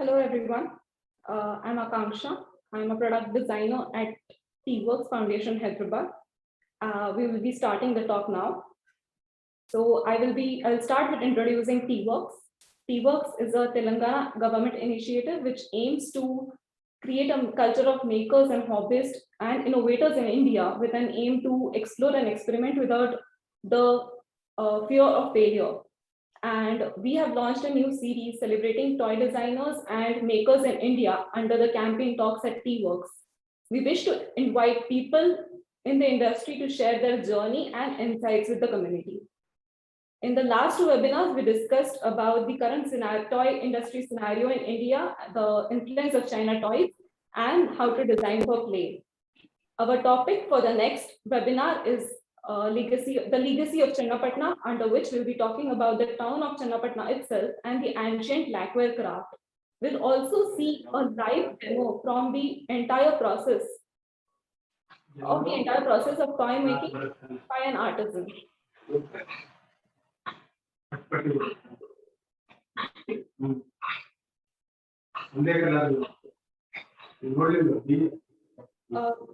Hello everyone, I'm Akanksha. I'm a product designer at TWorks Foundation, Hyderabad. We will be starting the talk now. So I'll start with introducing TWorks. TWorks is a Telangana government initiative which aims to create a culture of makers and hobbyists and innovators in India with an aim to explore and experiment without the fear of failure. And we have launched a new series celebrating toy designers and makers in India under the campaign Talks at TWorks. We wish to invite people in the industry to share their journey and insights with the community. In the last two webinars, we discussed about the current toy industry scenario in India, the influence of China toys, and how to design for play. Our topic for the next webinar is the legacy of Channapatna, under which we'll be talking about the town of Channapatna itself and the ancient lacquer craft. We'll also see a live demo from the entire process of toy making by an artisan.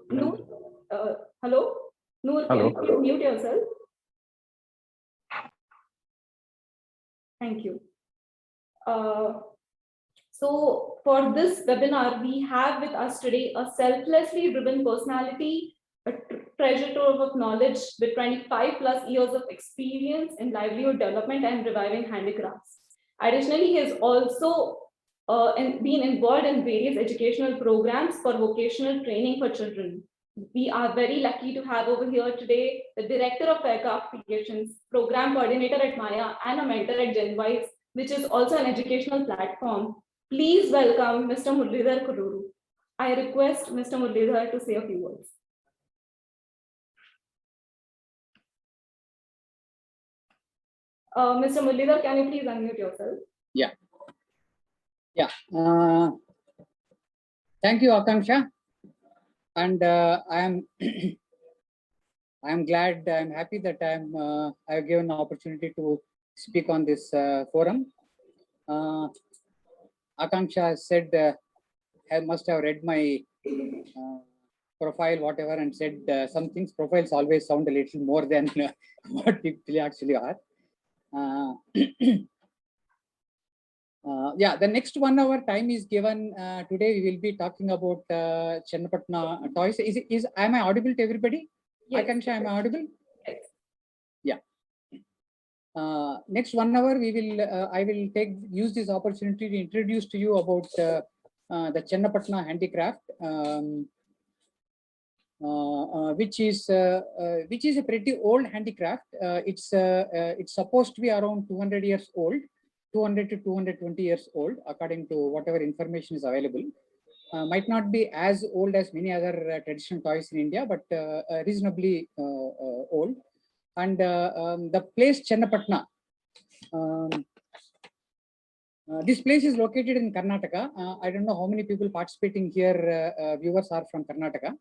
Noor, hello? Noor, hello. Can you mute yourself? Thank you. So for this webinar, we have with us today a selflessly driven personality, a treasure trove of knowledge with 25 plus years of experience in livelihood development and reviving handicrafts. Additionally, he has also been involved in various educational programs for vocational training for children. We are very lucky to have over here today the Director of Aircraft Creations, Program Coordinator at Maya, and a mentor at GenWise, which is also an educational platform. Please welcome Mr. Muralidhar Kururu. I request Mr. Muralidhar to say a few words. Mr. Muralidhar, can you please unmute yourself? Yeah. Thank you, Akanksha. And I am glad, I'm happy that I have given an opportunity to speak on this forum. Akanksha said, I must have read my profile, whatever, and said some things. Profiles always sound a little more than what people actually are. Yeah, the next 1 hour time is given. Today we will be talking about Channapatna toys. Am I audible to everybody? Yes. Akanksha, am I audible? Yes. Yeah. Next 1 hour we will. I will use this opportunity to introduce to you about the Channapatna handicraft, which is a pretty old handicraft. It's supposed to be around 200 years old. 200 to 220 years old, according to whatever information is available. Might not be as old as many other traditional toys in India, but reasonably old. And the place Channapatna, this place is located in Karnataka. I don't know how many people participating here, viewers are from Karnataka.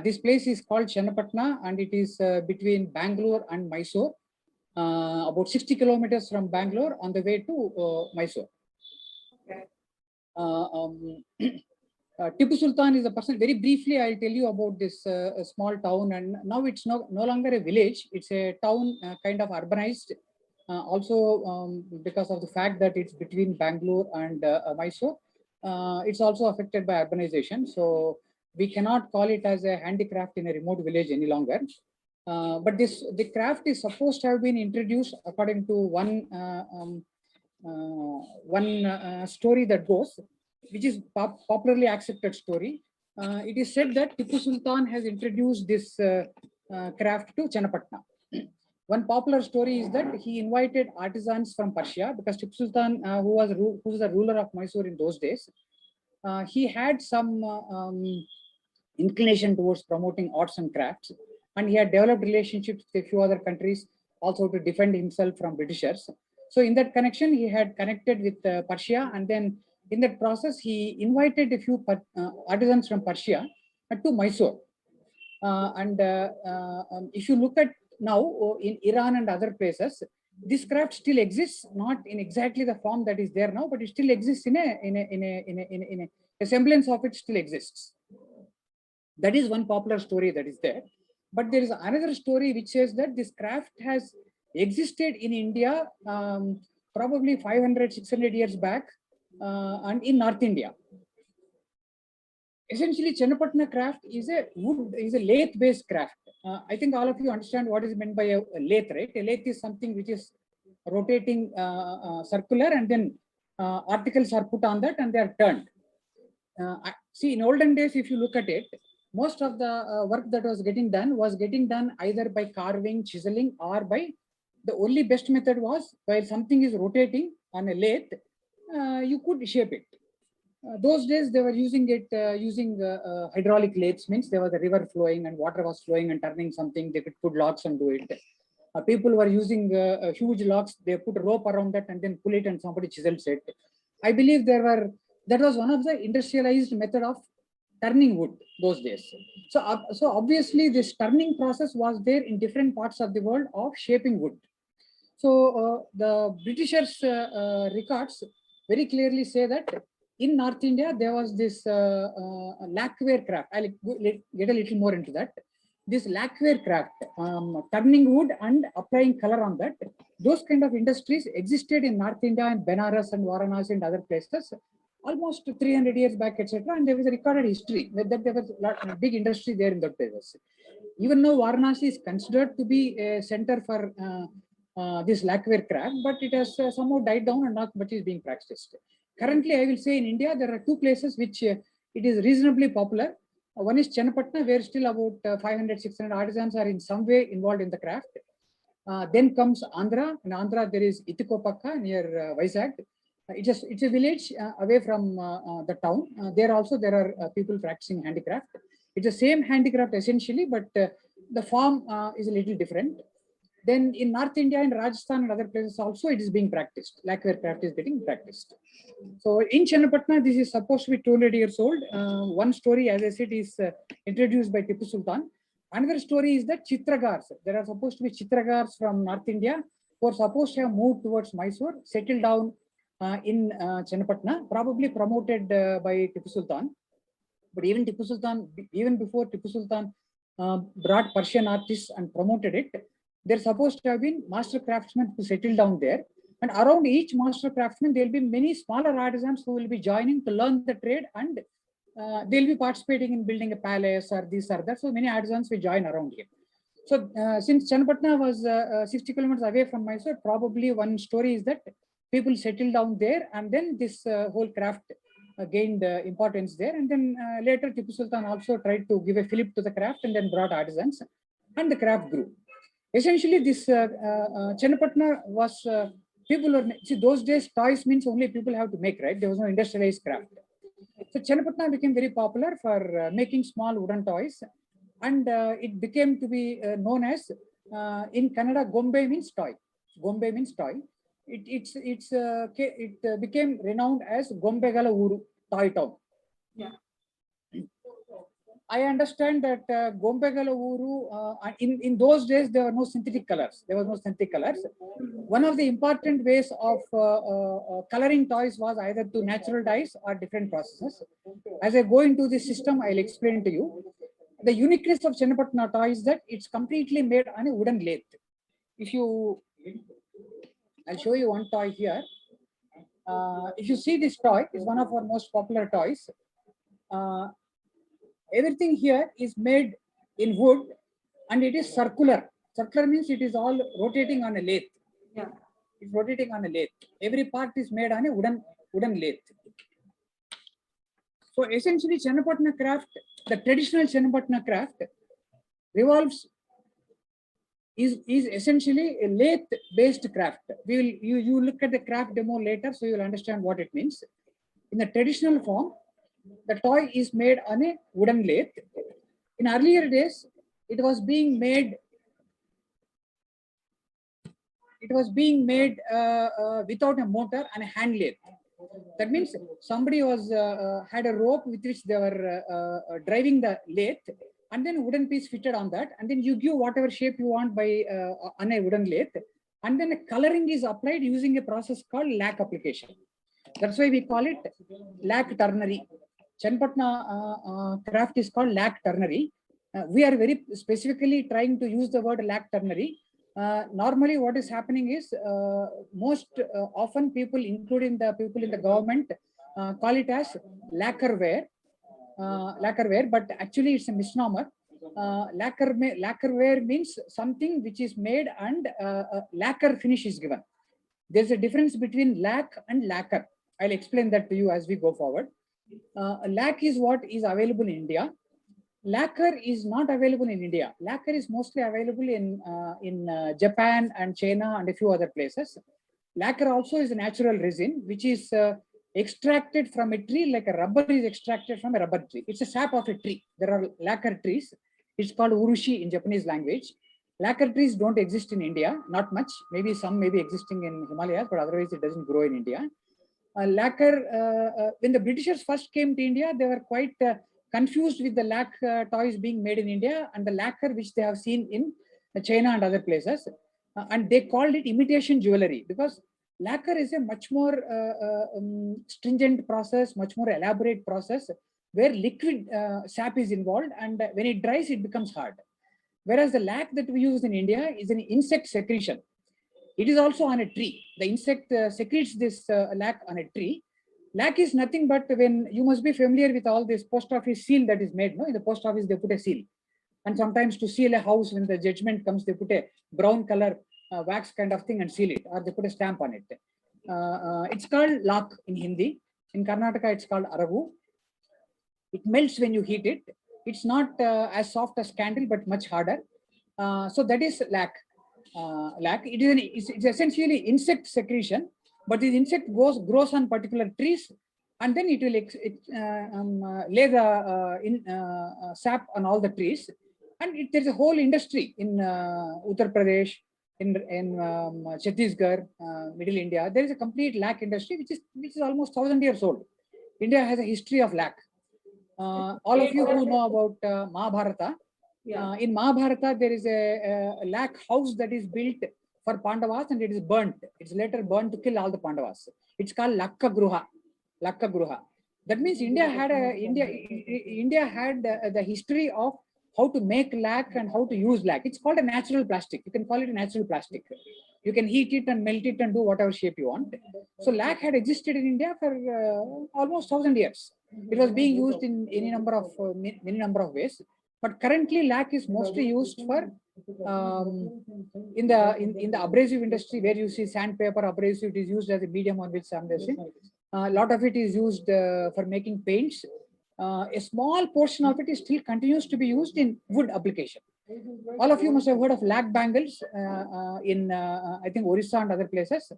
This place is called Channapatna, and it is between Bangalore and Mysore. About 60 kilometers from Bangalore on the way to Mysore. Okay. Tipu Sultan is a person. Very briefly, I'll tell you about this small town, and now it's no longer a village. It's a town, kind of urbanized. Also, because of the fact that it's between Bangalore and Mysore, it's also affected by urbanization. So we cannot call it as a handicraft in a remote village any longer. But the craft is supposed to have been introduced according to one story that goes, which is popularly accepted story. It is said that Tipu Sultan has introduced this craft to Channapatna. One popular story is that he invited artisans from Persia, because Tipu Sultan, who was the ruler of Mysore in those days, he had some inclination towards promoting arts and crafts. And he had developed relationships with a few other countries also to defend himself from Britishers. So in that connection, he had connected with Persia, and then in that process, he invited a few artisans from Persia to Mysore. If you look at now in Iran and other places, This craft still exists, not in exactly the form that is there now, but it still exists in a semblance of it still exists. That is one popular story that is there. But there is another story which says that this craft has existed in India probably 500, 600 years back and in North India. Essentially, Chennapatna craft is a lathe-based craft. I think all of you understand what is meant by a lathe, right? A lathe is something which is rotating circular, and then articles are put on that and they are turned. See, in olden days, if you look at it, most of the work that was getting done either by carving, chiseling, or by the only best method was while something is rotating on a lathe, you could shape it. Those days they were using it using hydraulic lathes, means there was a river flowing and water was flowing and turning something. They could put locks and do it. People were using huge locks. They put a rope around that and then pull it, and somebody chisels it. I believe that was one of the industrialized method of turning wood those days. So obviously this turning process was there in different parts of the world of shaping wood. So the Britishers records very clearly say that in North India, there was this lacquer craft. I'll get a little more into that. This lacquer craft, turning wood and applying color on that, those kind of industries existed in North India and Benares and Varanasi and other places almost 300 years back, etc. And there was a recorded history that there was a big industry there in those days. Even now, Varanasi is considered to be a center for this lacquer craft, but it has somehow died down and not much is being practiced. Currently, I will say in India, there are two places which it is reasonably popular. One is Chennapatna, where still about 500, 600 artisans are in some way involved in the craft. Then comes Andhra. In Andhra, there is Itikopakka near Vizag. It's a village away from the town. There also there are people practicing handicraft. It's the same handicraft essentially, but the form is a little different. Then in North India, in Rajasthan and other places also, it is being practiced. Lacquer craft is getting practiced. So in Chennapatna, this is supposed to be 200 years old. One story, as I said, is introduced by Tipu Sultan. Another story is that Chitragars. There are supposed to be Chitragars from North India who are supposed to have moved towards Mysore, settled down in Chennapatna, probably promoted by Tipu Sultan. But even Tipu Sultan, even before Tipu Sultan brought Persian artists and promoted it, they're supposed to have been master craftsmen who settle down there. And around each master craftsman, there'll be many smaller artisans who will be joining to learn the trade, and they'll be participating in building a palace or this or that. So many artisans will join around here. So since Chennapatna was 60 kilometers away from Mysore, probably one story is that people settled down there, and then this whole craft gained importance there. And then later Tipu Sultan also tried to give a fillip to the craft and then brought artisans, and the craft grew. Essentially, this Chennapatna was people were, see, those days toys means only people have to make, right? There was no industrialized craft. So Chennapatna became very popular for making small wooden toys, and it became to be known as in Kannada, Gombe means toy. Gombe means toy. It became renowned as Gombegala Uru, toy town. Yeah. I understand that Gombegala Uru, in those days, there were no synthetic colors. There was no synthetic colors. One of the important ways of coloring toys was either to natural dyes or different processes. As I go into this system, I'll explain to you. The uniqueness of Chennapatna toy is that it's completely made on a wooden lathe. I'll show you one toy here. If you see this toy, is one of our most popular toys. Everything here is made in wood, and it is circular. Circular means it is all rotating on a lathe. Yeah. It's rotating on a lathe. Every part is made on a wooden lathe. So essentially, Chennapatna craft, the traditional Chennapatna craft, revolves is essentially a lathe-based craft. You look at the craft demo later, so you will understand what it means. In the traditional form, the toy is made on a wooden lathe. In earlier days, it was being made without a motor and a hand lathe. That means somebody had a rope with which they were driving the lathe, and then wooden piece fitted on that, and then you give whatever shape you want by on a wooden lathe. and then a coloring is applied using a process called lac application. That's why we call it lac ternary. Channapatna craft is called lac ternary. We are very specifically trying to use the word lac ternary. Normally, what is happening is most often people, including the people in the government, call it as lacquerware, but actually it's a misnomer. Lacquerware means something which is made and lacquer finish is given. There's a difference between lac and lacquer. I'll explain that to you as we go forward. Lac is what is available in India. Lacquer is not available in India. Lacquer is mostly available in Japan and China and a few other places. Lacquer also is a natural resin which is extracted from a tree like a rubber is extracted from a rubber tree. It's a sap of a tree. There are lacquer trees. It's called urushi in Japanese language. Lacquer trees don't exist in India, not much. Maybe some may be existing in Himalayas, but otherwise it doesn't grow in India. Lacquer, when the Britishers first came to India, they were quite confused with the lac toys being made in India and the lacquer which they have seen in China and other places. And they called it imitation jewelry because lacquer is a much more stringent process, much more elaborate process where liquid sap is involved, and when it dries, it becomes hard. Whereas the lac that we use in India is an insect secretion. It is also on a tree. The insect secretes this lac on a tree. Lac is nothing but when you must be familiar with all this post office seal that is made. No, in the post office they put a seal, and sometimes to seal a house when the judgment comes, they put a brown color wax kind of thing and seal it, or they put a stamp on it. It's called lac in Hindi. In Karnataka, it's called aravu. It melts when you heat it. It's not as soft as candle, but much harder. So that is lac. Lac. It's essentially insect secretion, but this insect grows on particular trees, and then it will lay the sap on all the trees, and there's a whole industry in Uttar Pradesh, in Chhattisgarh, Middle India. There is a complete lac industry which is almost 1,000 years old. India has a history of lac. All of you who know about Mahabharata, in Mahabharata, there is a lac house that is built for Pandavas and it is burnt. It's later burnt to kill all the Pandavas. It's called Lakka Gruha. Lakka Gruha. That means India had the history of how to make lac and how to use lac. It's called a natural plastic. You can call it a natural plastic. You can heat it and melt it and do whatever shape you want. So lac had existed in India for almost 1,000 years. It was being used in many number of ways. But currently, lac is mostly used for in the abrasive industry, where you see sandpaper abrasive. It is used as a medium on which sandpaper. A lot of it is used for making paints. A small portion of it still continues to be used in wood application. All of you must have heard of lac bangles in I think Orissa and other places.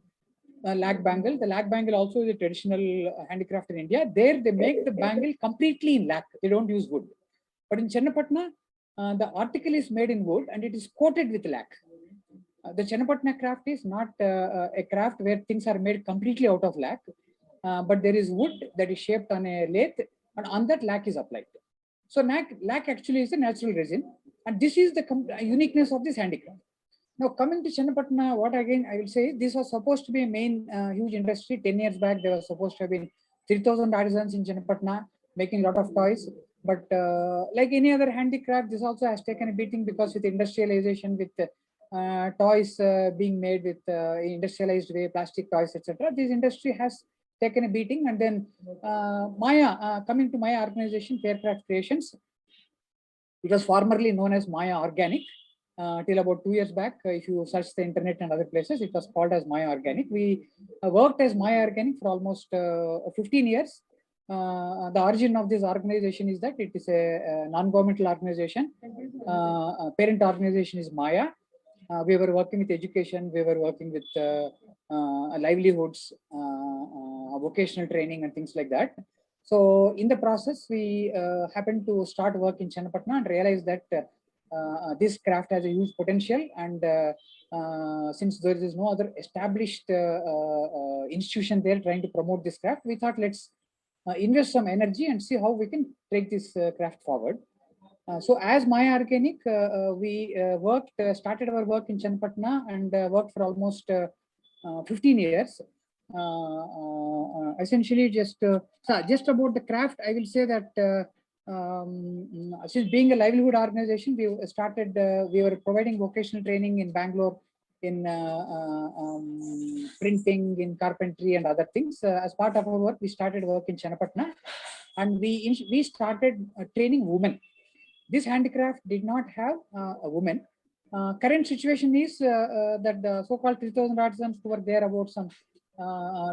Lac bangle. The lac bangle also is a traditional handicraft in India. There they make the bangle completely in lac. They don't use wood. But in Channapatna, the article is made in wood and it is coated with lac. The Channapatna craft is not a craft where things are made completely out of lac, but there is wood that is shaped on a lathe, and on that lac is applied. So lac actually is a natural resin, and this is the uniqueness of this handicraft. Now coming to Channapatna, what again I will say, this was supposed to be a main huge industry. 10 years back, there was supposed to have been 3,000 artisans in Channapatna making a lot of toys. But like any other handicraft, this also has taken a beating because with industrialization, with toys being made with industrialized way, plastic toys, etc. This industry has taken a beating. And then Maya, coming to my organization, Faircraft Creations, it was formerly known as Maya Organic. Till about 2 years back, if you search the internet and other places, it was called as Maya Organic. We worked as Maya Organic for almost 15 years. The origin of this organization is that it is a non-governmental organization. Parent organization is Maya. We were working with education, we were working with livelihoods, vocational training and things like that. So in the process, we happened to start work in Channapatna and realized that this craft has a huge potential. And since there is no other established institution there trying to promote this craft, we thought let's invest some energy and see how we can take this craft forward. So as Maya Organic, we started our work in Channapatna and worked for almost 15 years. Essentially, just about the craft, I will say that since being a livelihood organization, we were providing vocational training in Bangalore in printing, in carpentry and other things. As part of our work, we started work in Channapatna, and we started training women. This handicraft did not have a woman. Current situation is that the so-called 3,000 artisans who were there about some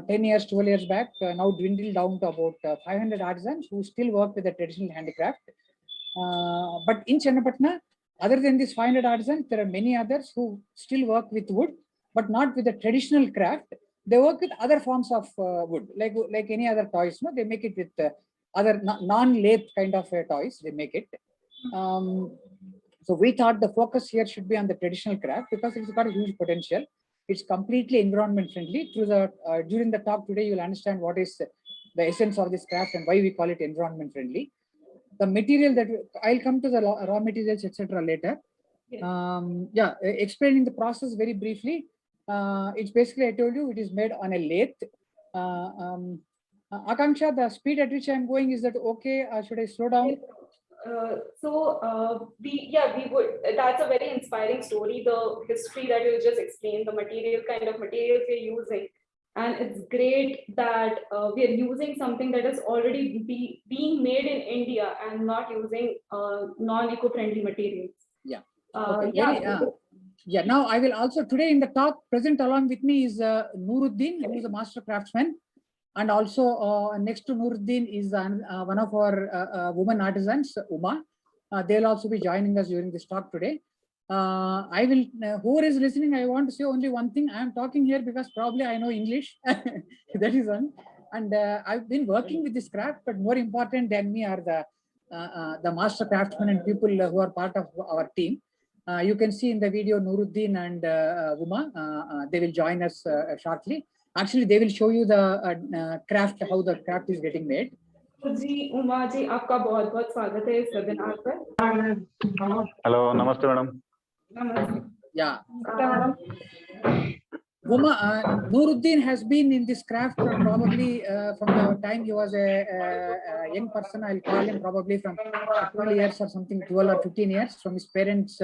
10 years, 12 years back, now dwindled down to about 500 artisans who still work with the traditional handicraft. But in Channapatna, other than these 500 artisans, there are many others who still work with wood, but not with the traditional craft. They work with other forms of wood, like any other toys. No, they make it with other non-lathe kind of toys. They make it. So we thought the focus here should be on the traditional craft because it's got a huge potential. It's completely environment friendly. During the talk today, you'll understand what is the essence of this craft and why we call it environment friendly. The material that I'll come to the raw materials, etc. later. Yes. Explaining the process very briefly. It's basically, I told you, it is made on a lathe. Akanksha, the speed at which I'm going, is that okay? Should I slow down? We would. That's a very inspiring story. The history that you just explained, the material kind of materials we're using, and it's great that we are using something that is already being made in India and not using non-eco-friendly materials. Yeah. Now I will also today in the talk present along with me is Nuruddin, who is a master craftsman. And also next to Nuruddin is one of our women artisans, Uma. They'll also be joining us during this talk today. Whoever is listening, I want to say only one thing. I am talking here because probably I know English. That is one. And I've been working with this craft, but more important than me are the master craftsmen and people who are part of our team. You can see in the video Nuruddin and Uma. They will join us shortly. Actually, they will show you the craft, how the craft is getting made. जी उमा जी आपका बहुत बहुत स्वागत है इस webinar पर. Hello नमस्ते madam. नमस्ते. Yeah. Nuruddin has been in this craft from probably from the time he was a young person. I'll call him probably from 12 years or something, 12 or 15 years. From his parents'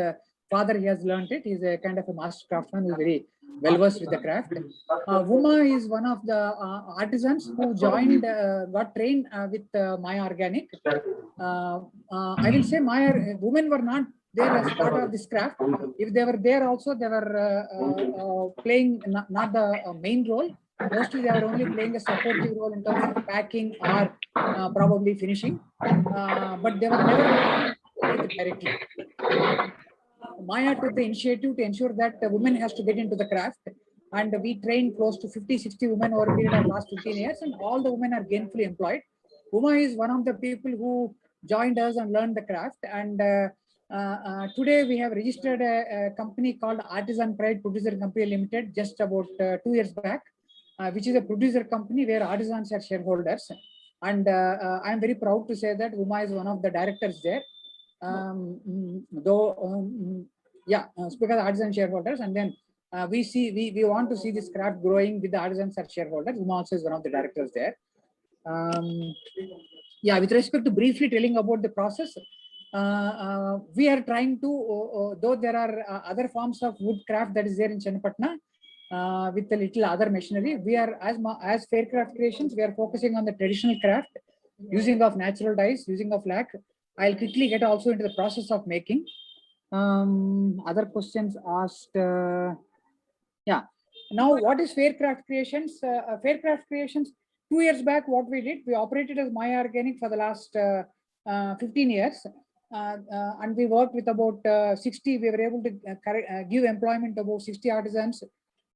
father, he has learned it. He's a kind of a master craftsman who's very well versed with the craft. Uma is one of the artisans who joined, got trained with Maya Organic. I will say women were not there as part of this craft. If they were there also, they were playing not the main role. Mostly they were only playing a supportive role in terms of packing or probably finishing. But they were never directly. Maya took the initiative to ensure that the women has to get into the craft. And we trained close to 50, 60 women over a period of last 15 years, and all the women are gainfully employed. Uma is one of the people who joined us and learned the craft. And today we have registered a company called Artisan Pride Producer Company Limited just about 2 years back, which is a producer company where artisans are shareholders. And I'm very proud to say that Uma is one of the directors there. Because artisan shareholders, and then we want to see this craft growing with the artisans as shareholders. Uma also is one of the directors there. With respect to briefly telling about the process, we are trying to, though there are other forms of wood craft that is there in Channapatna, with a little other machinery, we are as Faircraft Creations, we are focusing on the traditional craft, using of natural dyes, using of lac. I'll quickly get also into the process of making. Other questions asked. Now, what is Faircraft Creations? Faircraft Creations, 2 years back, what we did, we operated as Maya Organic for the last 15 years. And we worked with about 60, we were able to give employment to about 60 artisans,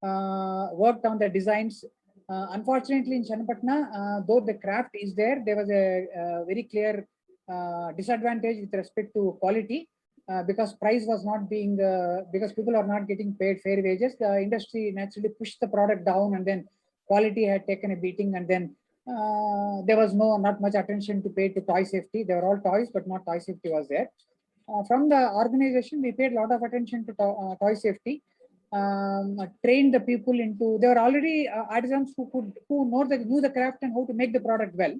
worked on the designs. Unfortunately, in Channapatna, though the craft is there, there was a very clear disadvantage with respect to quality. Because price was not being, because people are not getting paid fair wages, the industry naturally pushed the product down, and then quality had taken a beating, and then there was not much attention to pay to toy safety. They were all toys, but not toy safety was there. from the organization, we paid a lot of attention to toy safety. Trained the people into, they were already artisans who knew the craft and how to make the product well,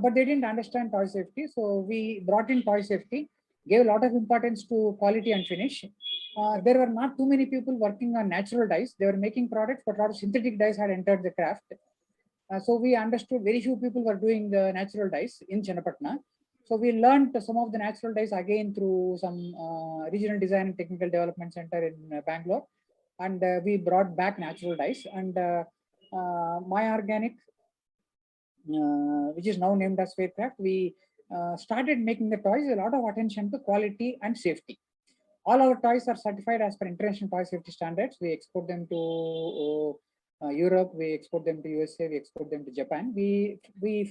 but they didn't understand toy safety. So we brought in toy safety, gave a lot of importance to quality and finish. There were not too many people working on natural dyes. They were making products, but a lot of synthetic dyes had entered the craft. So we understood very few people were doing the natural dyes in Channapatna. So we learned some of the natural dyes again through some regional design and technical development center in Bangalore. And we brought back natural dyes, and My Organic, which is now named as Faircraft, we started making the toys, a lot of attention to quality and safety. All our toys are certified as per international toy safety standards. We export them to Europe, we export them to USA, we export them to Japan. We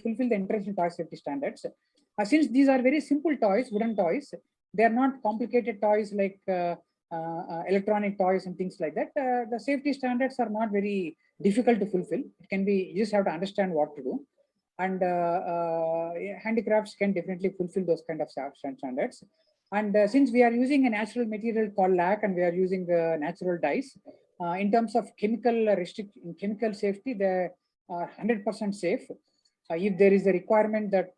fulfill the international toy safety standards. Since these are very simple toys, wooden toys, they are not complicated toys like electronic toys and things like that. The safety standards are not very difficult to fulfill. It can be, you just have to understand what to do. And handicrafts can definitely fulfill those kind of standards. And since we are using a natural material called lac, and we are using the natural dyes, in terms of chemical safety, they are 100% safe. If there is a requirement that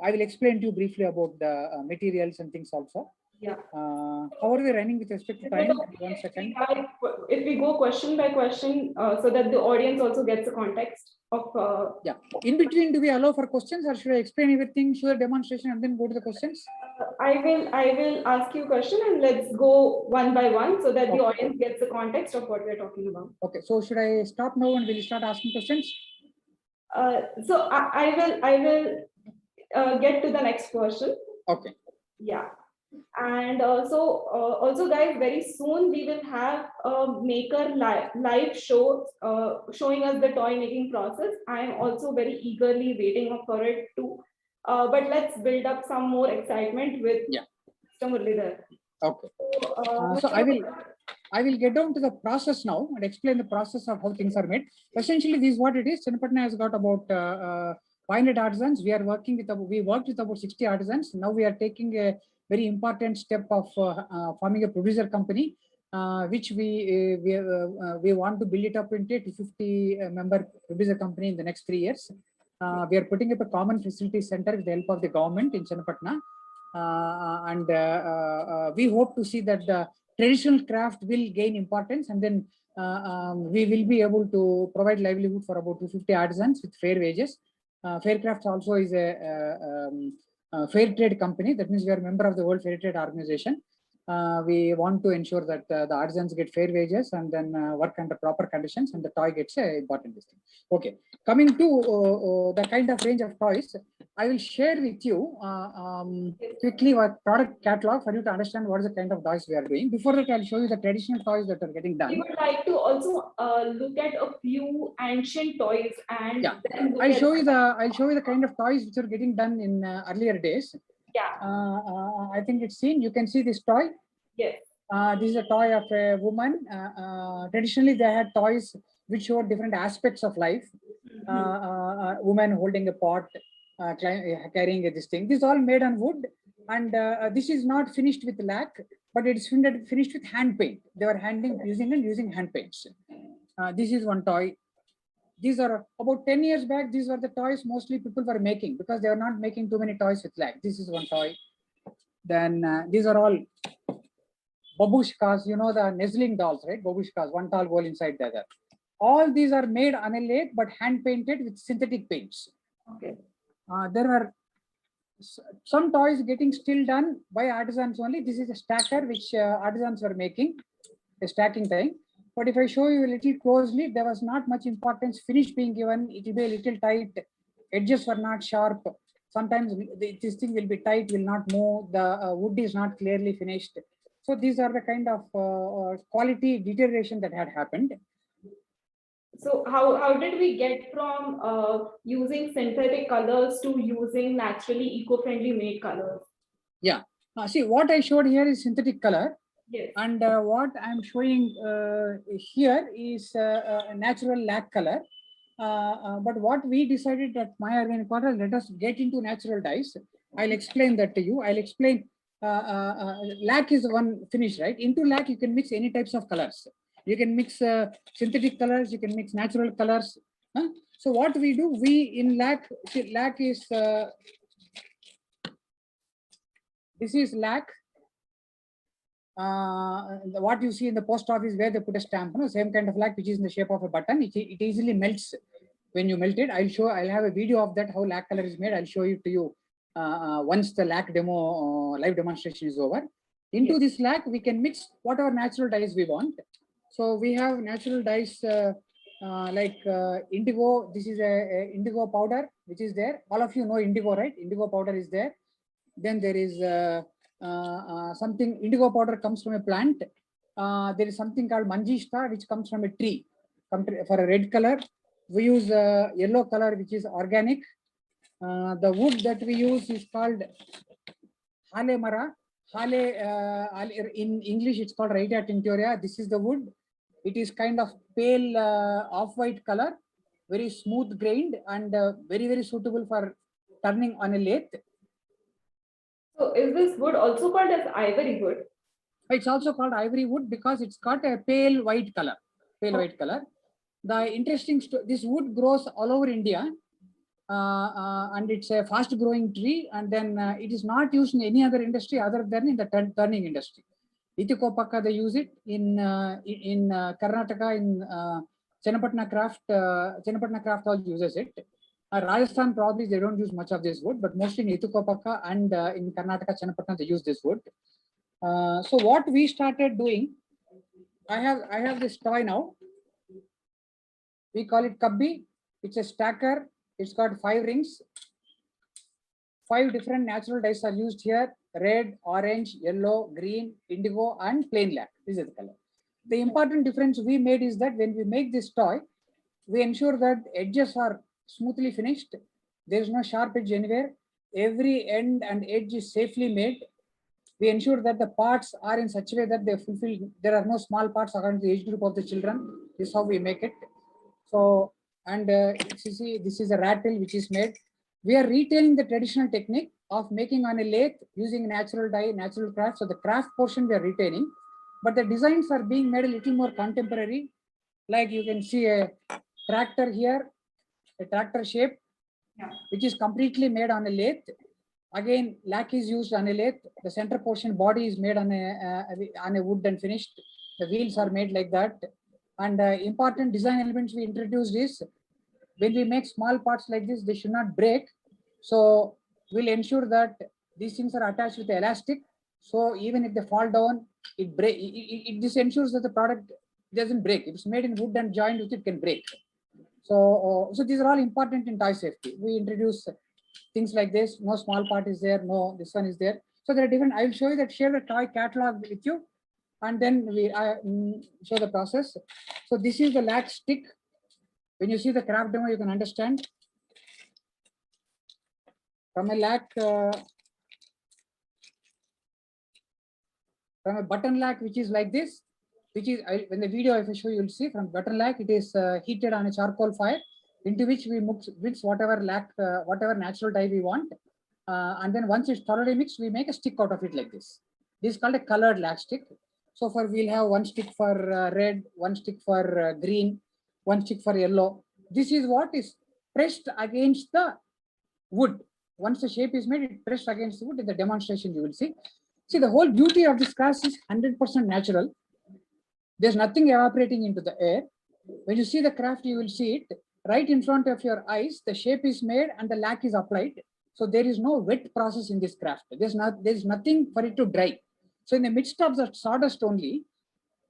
I will explain to you briefly about the materials and things also. Yeah. How are we running with respect to time? 1 second. If we go question by question, so that the audience also gets the context of. Yeah. In between, do we allow for questions, or should I explain everything, show a demonstration, and then go to the questions? I will ask you a question, and let's go one by one so that the audience gets the context of what we're talking about. Okay. So should I stop now and will you start asking questions? So I will get to the next question. Okay. Yeah. And also guys, very soon we will have a maker live show showing us the toy making process. I am also very eagerly waiting for it too. But let's build up some more excitement with Mr. Muralidhar. Okay. So I will get down to the process now and explain the process of how things are made. Essentially, this is what it is. Channapatna has got about 500 artisans. We worked with about 60 artisans. Now we are taking a very important step of forming a producer company, which we want to build it up into a 250 member producer company in the next 3 years. We are putting up a common facility center with the help of the government in Channapatna. And we hope to see that the traditional craft will gain importance, and then we will be able to provide livelihood for about 250 artisans with fair wages. Faircraft also is a fair trade company. That means we are a member of the World Fair Trade Organization. We want to ensure that the artisans get fair wages and then work under proper conditions, and the toy gets a important thing. Okay, coming to the kind of range of toys, I will share with you quickly what product catalog for you to understand what is the kind of toys we are doing. Before that, I'll show you the traditional toys that are getting done. We would like to also look at a few ancient toys, and then I'll show you the kind of toys which are getting done in earlier days. Yeah. I think it's seen. You can see this toy. Yes. This is a toy of a woman. Traditionally, they had toys which showed different aspects of life. Woman holding a pot, carrying this thing. This is all made on wood, and this is not finished with lac, but it's finished with hand paint. They were using hand paints. This is one toy. These are about 10 years back. These were the toys mostly people were making, because they were not making too many toys with lac. This is one toy. Then these are all babushkas, you know, the nuzzling dolls, right? Babushkas, one tall girl inside the other. All these are made on a lathe, but hand painted with synthetic paints. Okay. There were some toys getting still done by artisans only. This is a stacker which artisans were making, a stacking thing. But if I show you a little closely, there was not much importance finish being given. It will be a little tight. Edges were not sharp. Sometimes this thing will be tight, will not move. The wood is not clearly finished. So these are the kind of quality deterioration that had happened. So how did we get from using synthetic colors to using naturally eco-friendly made colors? Yeah. See, what I showed here is synthetic color. Yes. And what I'm showing here is a natural lac color. But what we decided at My Organic Water, let us get into natural dyes. I'll explain that to you. I'll explain lac is one finish, right? Into lac, you can mix any types of colors. You can mix synthetic colors, you can mix natural colors. Huh? So what we do, we in lac, see, lac is, this is lac. What you see in the post office where they put a stamp, same kind of lac which is in the shape of a button. It easily melts when you melt it. I'll have a video of that, how lac color is made. I'll show it to you once the lac demo live demonstration is over. Into this lac, we can mix whatever natural dyes we want. So we have natural dyes like indigo. This is a indigo powder which is there. All of you know indigo, right? Indigo powder is there. Then there is something, indigo powder comes from a plant. There is something called manjishta which comes from a tree. For a red color, we use yellow color which is organic. The wood that we use is called hale mara. In English it's called Rhytia tinctoria. This is the wood. It is kind of pale off-white color, very smooth grained and very suitable for turning on a lathe. So is this wood also called as ivory wood? It's also called ivory wood because it's got a pale white color. White color. The interesting, this wood grows all over India, and it's a fast growing tree, and then it is not used in any other industry other than in the turning industry. Ithukopaka, they use it in Karnataka, in Chennapatna craft all uses it. Rajasthan probably they don't use much of this wood, but mostly in Ithukopaka and in Karnataka, Chennapatna, they use this wood. So what we started doing, I have this toy now. We call it Kabbi. It's a stacker. It's got 5 rings. 5 different natural dyes are used here: red, orange, yellow, green, indigo, and plain lac. This is the color. The important difference we made is that when we make this toy, we ensure that edges are smoothly finished. There is no sharp edge anywhere. Every end and edge is safely made. We ensure that the parts are in such a way that they fulfill, there are no small parts according to the age group of the children. This is how we make it. So, and you see, this is a rattle which is made. We are retaining the traditional technique of making on a lathe using natural dye, natural craft. So the craft portion we are retaining, but the designs are being made a little more contemporary. Like you can see a tractor here, a tractor shape, which is completely made on a lathe. Again, lac is used on a lathe. The center portion body is made on a wood and finished. The wheels are made like that. And important design elements we introduced is, when we make small parts like this, they should not break. So we'll ensure that these things are attached with the elastic. So even if they fall down, this ensures that the product doesn't break. If it's made in wood and joined with it, can break. So these are all important in toy safety. We introduce things like this. No small part is there. No, this one is there. So there are different. I will show you that. Share the toy catalog with you, and then we show the process. So this is the lac stick. When you see the craft demo, you can understand. From a lac, from a button lac, which is like this, which is, when the video if I show you, will see from button lac, it is heated on a charcoal fire, into which we mix whatever lac, whatever natural dye we want. And then once it's thoroughly mixed, we make a stick out of it like this. This is called a colored lac stick. So we'll have 1 stick for red, 1 stick for green, 1 stick for yellow. This is what is pressed against the wood. Once the shape is made, it pressed against the wood. In the demonstration, you will see. See, the whole beauty of this craft is 100% natural. There's nothing evaporating into the air. When you see the craft, you will see it right in front of your eyes. The shape is made and the lac is applied. So there is no wet process in this craft. There's nothing for it to dry. So in the midst of the sawdust only,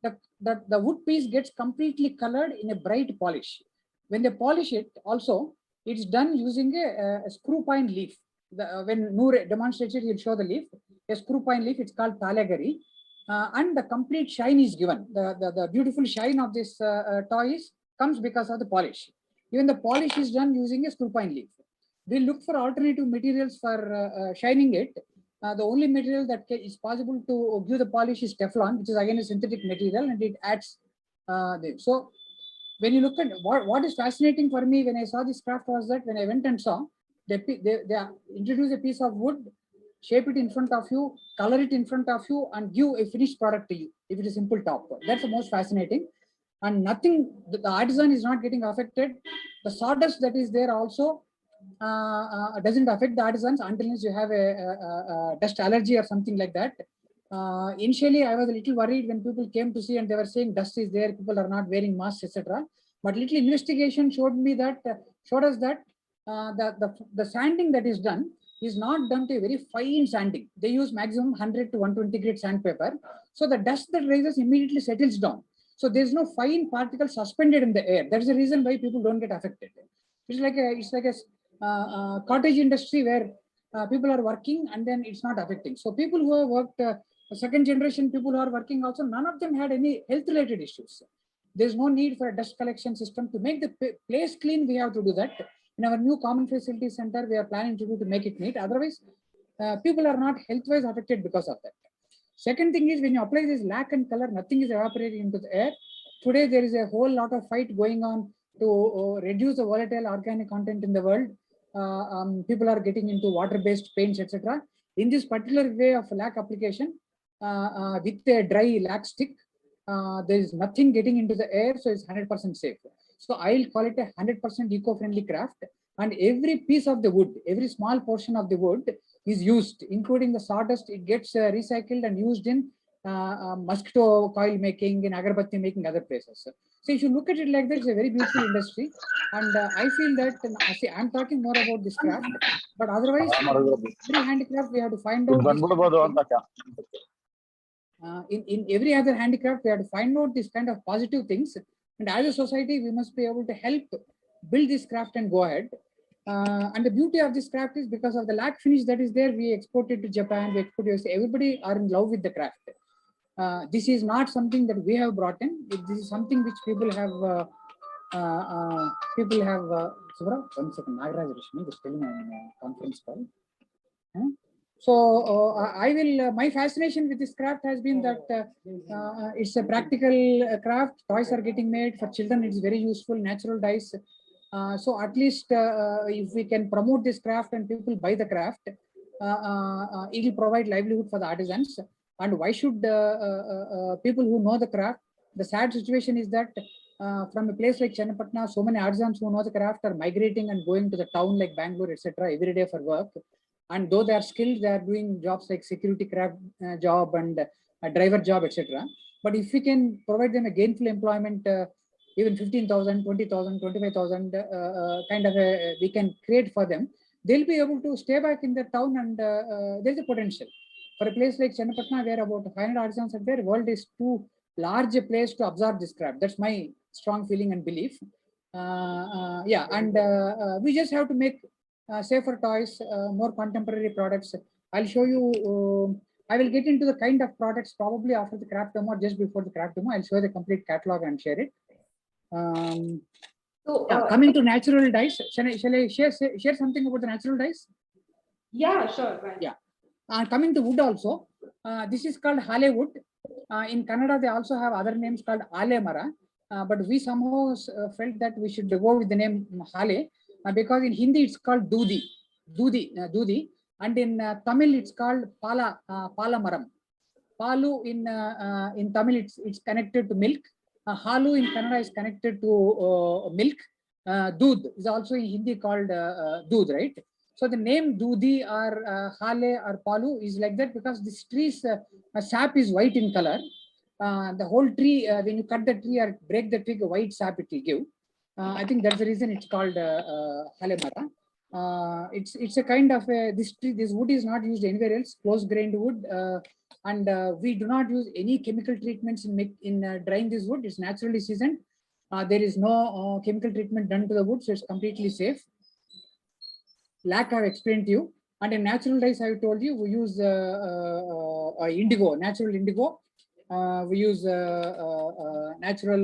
the wood piece gets completely colored in a bright polish. When they polish it also, it's done using a screw pine leaf. When Noor demonstrates it, he'll show the leaf. A screw pine leaf, it's called talagari. And the complete shine is given. The beautiful shine of this toy comes because of the polish. Even the polish is done using a screw pine leaf. We look for alternative materials for shining it. The only material that is possible to give the polish is Teflon, which is again a synthetic material, and it adds so when you look at what is fascinating for me when I saw this craft was that when I went and saw, they introduced a piece of wood, shape it in front of you, color it in front of you, and give a finished product to you. If it is simple top, that's the most fascinating. And nothing, the artisan is not getting affected. The sawdust that is there also doesn't affect the artisans until you have a dust allergy or something like that. Initially, I was a little worried when people came to see and they were saying dust is there, people are not wearing masks, etc. But little investigation showed me that showed us that the sanding that is done is not done to a very fine sanding. They use maximum 100 to 120 grade sandpaper, so the dust that rises immediately settles down. So there's no fine particle suspended in the air. That's the reason why people don't get affected. It's like a cottage industry where people are working and then it's not affecting. So people who have worked, second generation people who are working also, none of them had any health related issues. There's no need for a dust collection system to make the place clean. We have to do that. In our new common facility center, we are planning to do to make it neat. Otherwise, people are not health-wise affected because of that. Second thing is when you apply this lac and color, nothing is evaporating into the air. Today, there is a whole lot of fight going on to reduce the volatile organic content in the world. People are getting into water-based paints, etc. In this particular way of lac application, with a dry lac stick, there is nothing getting into the air, so it's 100% safe. So I'll call it a 100% eco-friendly craft. And every piece of the wood, every small portion of the wood is used, including the sawdust. It gets recycled and used in mosquito coil making, in agarbatti making, other places. So if you look at it like that, it's a very beautiful industry. And I feel that, see, I'm talking more about this craft, but otherwise, every handicraft, we have to find out. In every other handicraft, we have to find out this kind of positive things. And as a society, we must be able to help build this craft and go ahead. And the beauty of this craft is because of the lac finish that is there, we export it to Japan, we export it, everybody are in love with the craft. This is not something that we have brought in. This is something which people have, Subra, 1 second, Nagaraj Rishmi, just telling on conference call. So I will, my fascination with this craft has been that it's a practical craft. Toys are getting made for children. It's very useful, natural dyes. So at least if we can promote this craft and people buy the craft, it will provide livelihood for the artisans. And why should people who know the craft? The sad situation is that from a place like Chennapatna, so many artisans who know the craft are migrating and going to the town like Bangalore, etc. every day for work. And though they are skilled, they are doing jobs like security craft job and a driver job, etc. But if we can provide them a gainful employment, even 15,000, 20,000, 25,000 kind of we can create for them, they'll be able to stay back in the town, and there's a potential. For a place like Chennapatna, where about 500 artisans are there, world is too large a place to absorb this craft. That's my strong feeling and belief. Yeah, and we just have to make safer toys, more contemporary products. I'll show you. I will get into the kind of products probably after the craft demo, just before the craft demo. I'll show the complete catalog and share it. Coming to natural dyes, shall I share something about the natural dyes? Yeah, sure. Right. Yeah. Coming to wood also, this is called Hale wood. In Kannada, they also have other names called Ale Mara, but we somehow felt that we should go with the name Hale because in Hindi it's called Dudi, and in Tamil it's called Pala Maram. Palu in Tamil it's connected to milk. Halu in Kannada is connected to milk. Doodh is also in Hindi called Doodh, right? So the name Dudi or Hale or Palu is like that because this tree's sap is white in color. The whole tree, when you cut the tree or break the twig, a white sap it will give. I think that's the reason it's called Hale Mara. It's a kind of this wood is not used anywhere else, close grained wood, and we do not use any chemical treatments in drying this wood. It's naturally seasoned. There is no chemical treatment done to the wood, so it's completely safe. Lac I've explained to you, and in natural dyes I told you we use indigo, natural indigo. We use natural.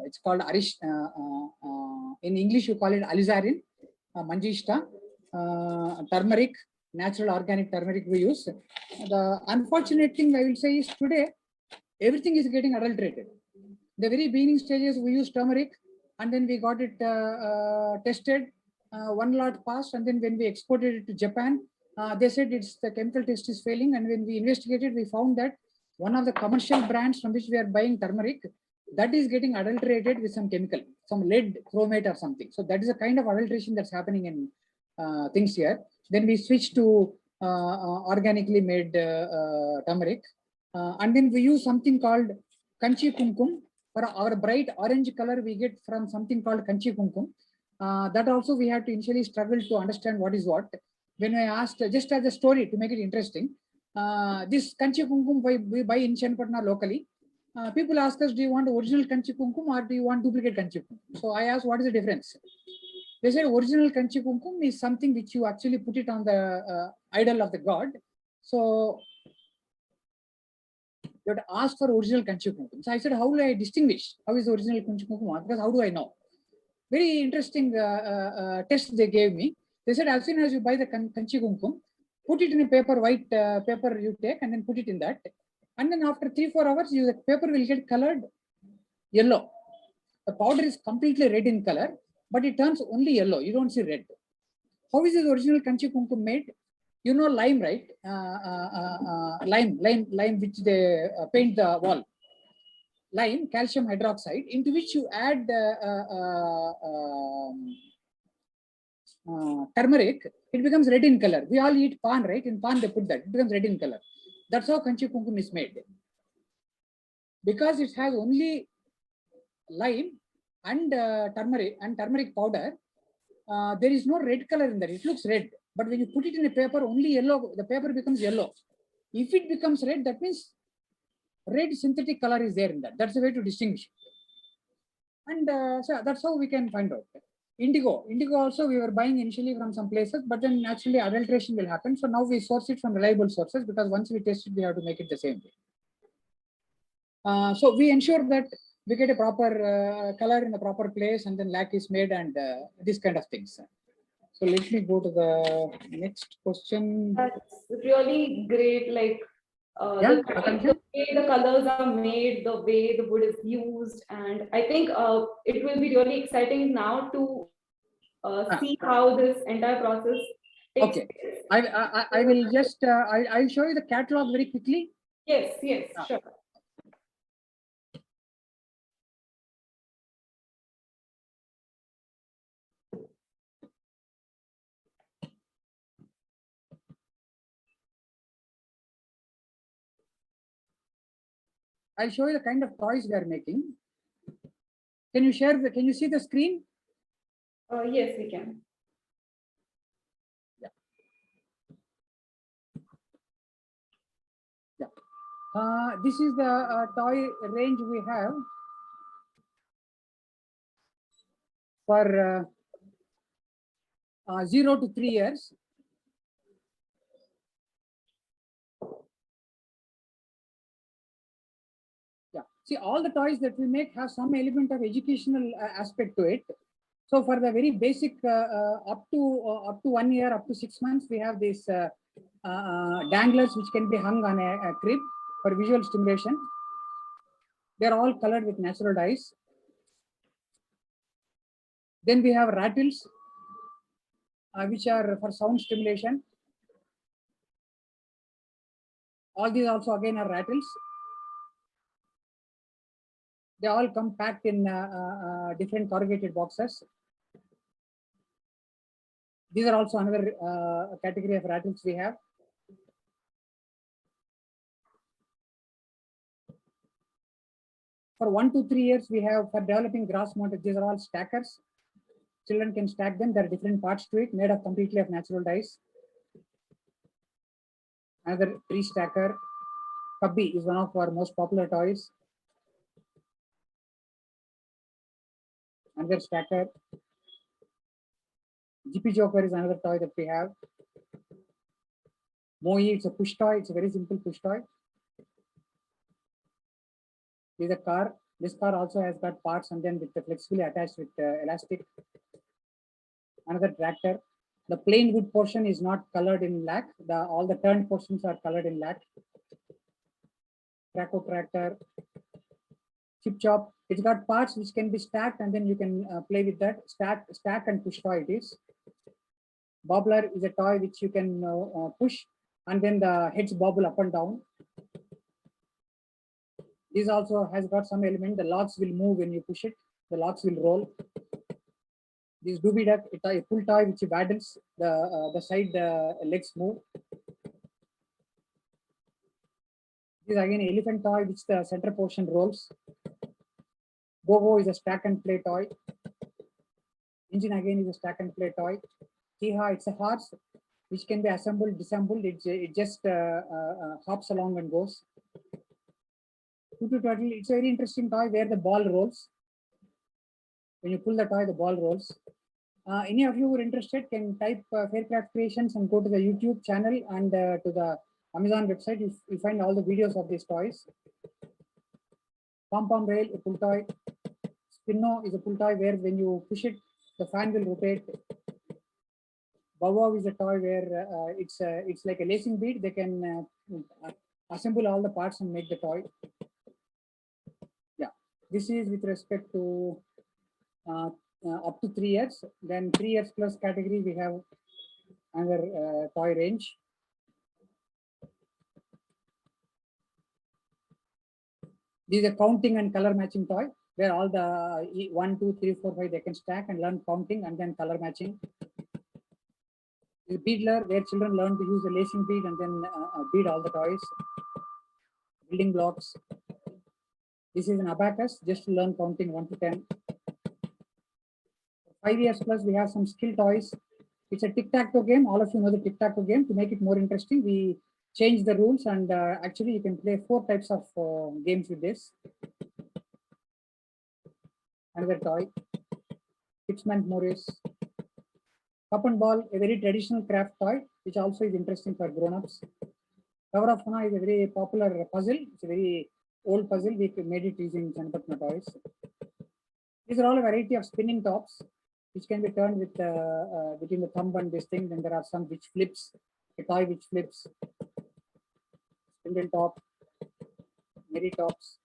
It's called Arish. In English, you call it alizarin, manjishta, turmeric, natural organic turmeric we use. The unfortunate thing I will say is today everything is getting adulterated. The very beginning stages we use turmeric, and then we got it tested. One lot passed, and then when we exported it to Japan, They said it's the chemical test is failing, and when we investigated, we found that one of the commercial brands from which we are buying turmeric, that is getting adulterated with some chemical, some lead chromate or something. So that is a kind of adulteration that's happening in things here. Then we switched to organically made turmeric, and then we use something called kanchi kumkum. For our bright orange color, we get from something called kanchi kumkum. That also we had to initially struggle to understand what is what. When I asked, just as a story to make it interesting, this kanchi kumkum we buy in Chenapatna locally. People ask us, do you want original kanchi kumkum or do you want duplicate kanchi kumkum? So I asked, what is the difference? They said original kanchi kumkum is something which you actually put it on the idol of the god. So you have to ask for original kanchi kumkum. So I said, how will I distinguish? How is the original kanchi kumkum? Because how do I know? Very interesting test they gave me. They said, as soon as you buy the kanchi kumkum, put it in a paper, white paper you take, and then put it in that. And then after 3-4 hours, the paper will get colored yellow. The powder is completely red in color, but it turns only yellow. You don't see red. How is the original kanchi kumkum made? You know lime, right? Lime, which they paint the wall. Lime, calcium hydroxide, into which you add turmeric, it becomes red in color. We all eat pan, right? In pan they put that, it becomes red in color. That's how kanchi kumkum is made. Because it has only lime and turmeric powder, there is no red color in that. It looks red, but when you put it in a paper, only yellow, the paper becomes yellow. If it becomes red, that means red synthetic color is there in that. That's the way to distinguish. And so that's how we can find out. Indigo also we were buying initially from some places, but then naturally adulteration will happen. So now we source it from reliable sources, because once we test it, we have to make it the same way. So we ensure that we get a proper color in the proper place, and then lac is made, and this kind of things. So let me go to the next question. That's really great. Like Yeah, the way the colors are made, the way the wood is used, and I think it will be really exciting now to see how this entire process takes okay. place. I will just I'll show you the catalog very quickly. Yes, sure. I'll show you the kind of toys we are making. Can you see the screen? Yes, we can. This is the toy range we have for 0 to 3 years. Yeah, see, all the toys that we make have some element of educational aspect to it. So for the very basic, up to 1 year, up to 6 months, we have these danglers which can be hung on a crib for visual stimulation. They're all colored with natural dyes. Then we have rattles, which are for sound stimulation. All these also again are rattles. They all come packed in different corrugated boxes. These are also another category of rattles we have. For 1 to 3 years, we have for developing grass mounted. These are all stackers. Children can stack them. There are different parts to it, made of completely of natural dyes. Another tree stacker. Cubby is one of our most popular toys. Another stacker. GP Joker is another toy that we have. Moi, it's a push toy. It's a very simple push toy. This is a car. This car also has got parts and then with the flexibly attached with elastic. Another tractor. The plain wood portion is not colored in lac. All the turned portions are colored in lac. Traco tractor. Chip chop. It's got parts which can be stacked, and then you can play with that. Stack and push toy it is. Bobbler is a toy which you can push, and then the heads bobble up and down. This also has got some element. The locks will move when you push it. The locks will roll. This Doobie Duck, a pull toy which waddles. The side legs move. This is again an elephant toy which the center portion rolls. Go-Go is a stack and play toy. Engine again is a stack and play toy. Tiha, it's a horse which can be assembled, disassembled. It just hops along and goes. Tutu Turtle, it's a very interesting toy where the ball rolls. When you pull the toy, the ball rolls. Any of you who are interested can type Faircraft Creations and go to the YouTube channel and to the Amazon website. You find all the videos of these toys. Pom Pom Rail, a pull toy. Spinno is a pull toy where when you push it, the fan will rotate. Bow Wow is a toy where it's like a lacing bead. They can assemble all the parts and make the toy. Yeah, this is with respect to up to 3 years. Then 3 years plus category, we have another toy range. This is a counting and color matching toy where all the 1, 2, 3, 4, 5 they can stack and learn counting and then color matching. The Beadler, where children learn to use the lacing bead and then bead all the toys. Building blocks. This is an abacus just to learn counting 1 to 10. 5 years plus, we have some skill toys. It's a tic-tac-toe game. All of you know the tic-tac-toe game. To make it more interesting, we change the rules and actually you can play 4 types of games with this. Another toy. Fixment Morris. Cup and Ball, a very traditional craft toy, which also is interesting for grown-ups. Tower of Hana is a very popular puzzle. It's a very old puzzle. We made it using Channapatna toys. These are all a variety of spinning tops, which can be turned with between the thumb and this thing. Then there are some which flips, a toy which flips, spindle top, merry tops.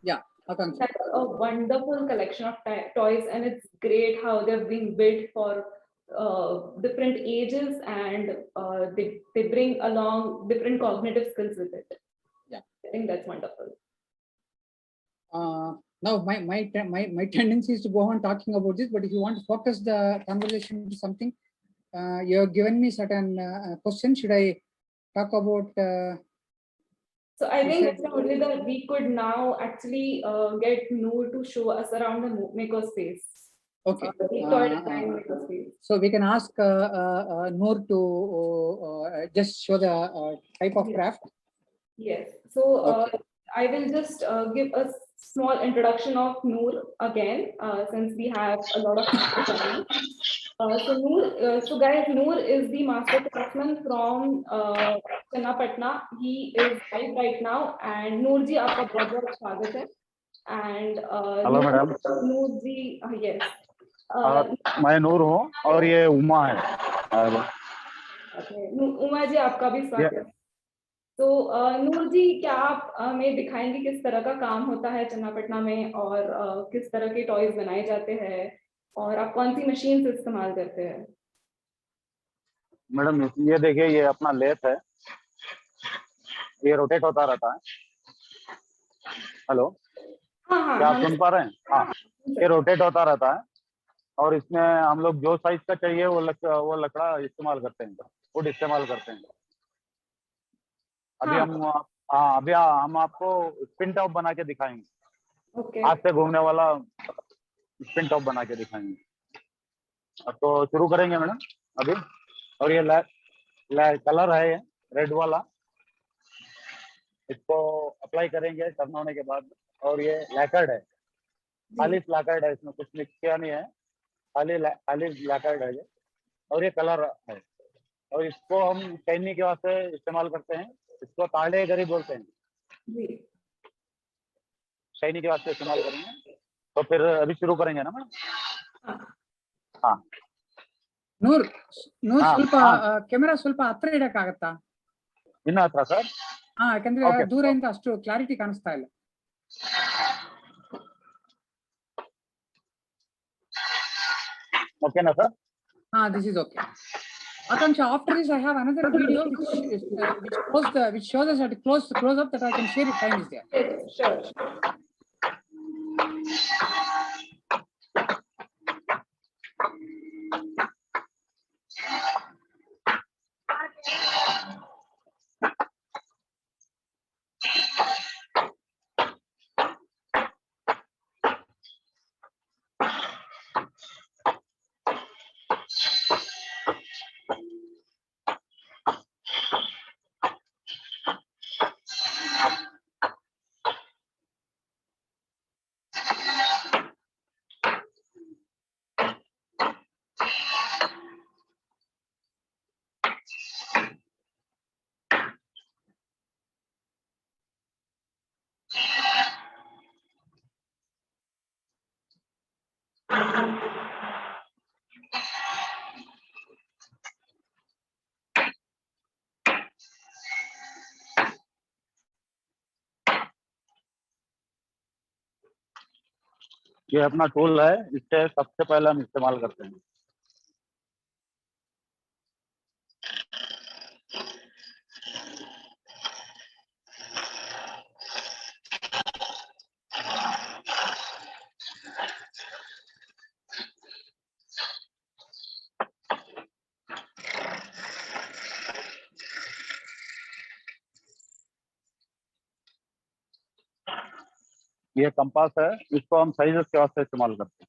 Yeah, Akanksha. That's a wonderful collection of toys, and it's great how they've been built for different ages, and they bring along different cognitive skills with it. Yeah, I think that's wonderful. Now my tendency is to go on talking about this, but if you want to focus the conversation to something, you have given me certain questions. Should I talk about? So I think that's only that we could now actually get Noor to show us around the makerspace. Okay. The toy design makerspace. So we can ask Noor to just show the type of craft. Yes. So Okay. I will just give a small introduction of Noor again, since we have a lot of people coming. So guys, Noor is the master craftsman from Channapatna. He is live right now, and Noor ji, आपका बहुत बहुत स्वागत है. And hello madam. Noor ji, yes. मैं नूर हूँ और ये उमा है. उमा जी, आपका भी स्वागत है. तो नूर जी, क्या आप हमें दिखाएंगे किस तरह का काम होता है चन्नापटना में, और किस तरह के टॉयज बनाए जाते हैं, और आप कौन सी मशीन से इस्तेमाल करते हैं? मैडम ये देखिए, ये अपना लेथ है, ये रोटेट होता रहता है. हेलो, क्या आप सुन पा रहे हैं? हाँ, ये रोटेट होता रहता है और इसमें हम लोग जो साइज का चाहिए वो लकड़ा इस्तेमाल करते हैं, वुड इस्तेमाल करते हैं. अभी अभी हम आपको स्पिन टॉप बना के दिखाएंगे. हाथ से घूमने वाला स्पिन टॉप बना के दिखाएंगे. तो शुरू करेंगे मैडम अभी. और ये कलर है, ये रेड वाला, इसको अप्लाई करेंगे टर्न होने के बाद. और ये लैकर्ड है, खाली लैकर्ड है, इसमें कुछ मिक्स किया नहीं है, खाली लैकर्ड है ये. और ये कलर है, और इसको हम कैनी के वास्ते इस्तेमाल करते हैं. इसको ताड़े गरी बोलते हैं. शैनी के वास्ते इस्तेमाल करेंगे. तो फिर अभी शुरू करेंगे ना मैडम? हाँ. ನೂರ್ ಸ್ವಲ್ಪ ಕ್ಯಾಮೆರಾ ಸ್ವಲ್ಪ ಹತ್ರ ಇಡಕ್ಕಾಗತ್ತಾ? ಇನ್ನ ಹತ್ರ ಸರ್? ಹಾ, ಯಾಕಂದ್ರೆ ದೂರದಿಂದ ಅಷ್ಟು ಕ್ಲಾರಿಟಿ ಕಾಣಿಸ್ತಾ ಇಲ್ಲ. Okay na sir? This is okay. Akanksha, after this I have another video which shows us at a close up that I can share if time is there. Yes, sure. ये अपना tool है, इससे सबसे पहले हम इस्तेमाल करते हैं। ये कंपास है, इसको हम साइजेस के वास्ते इस्तेमाल करते हैं।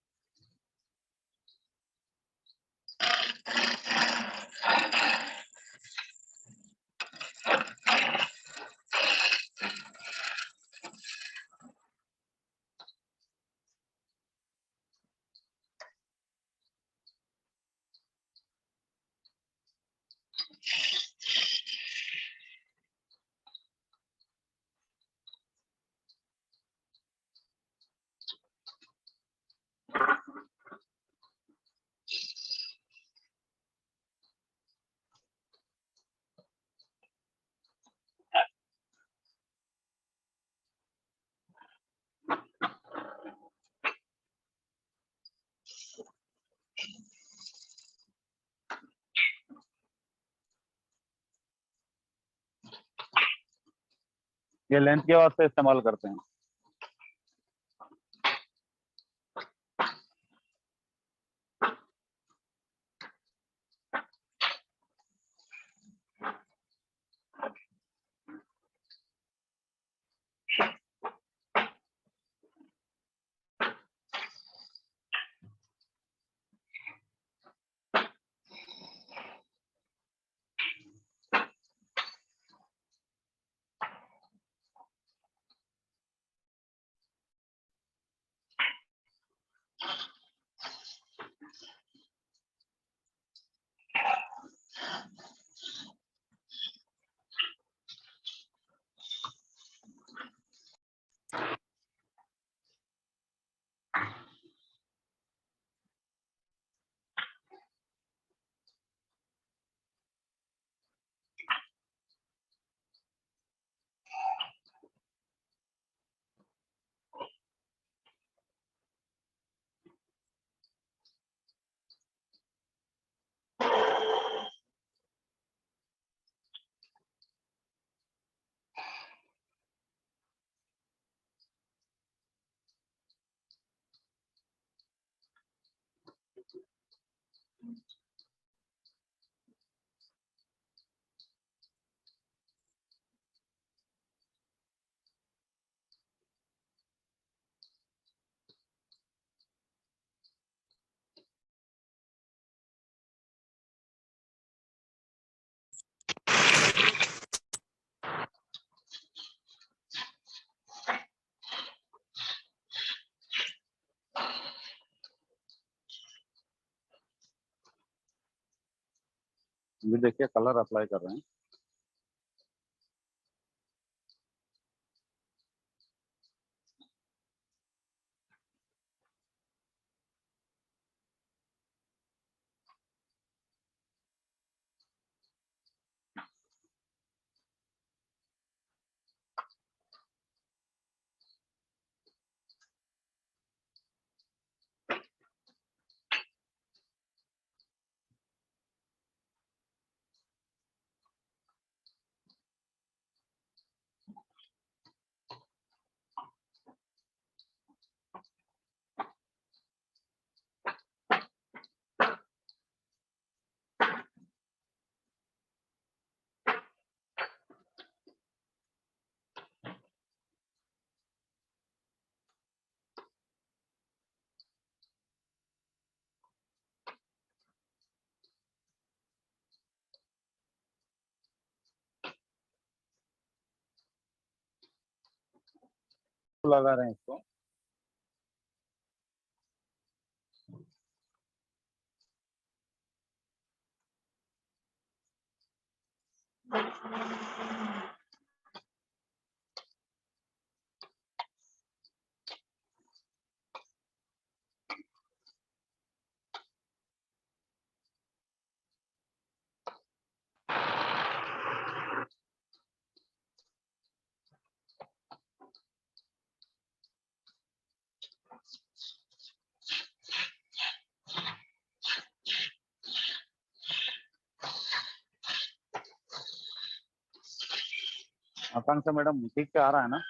ये लेंथ के वास्ते इस्तेमाल करते हैं। ये देखिए कलर अप्लाई कर रहे हैं। लगा रहे हैं इसको। आकांक्षा मैडम ठीक से आ रहा है ना?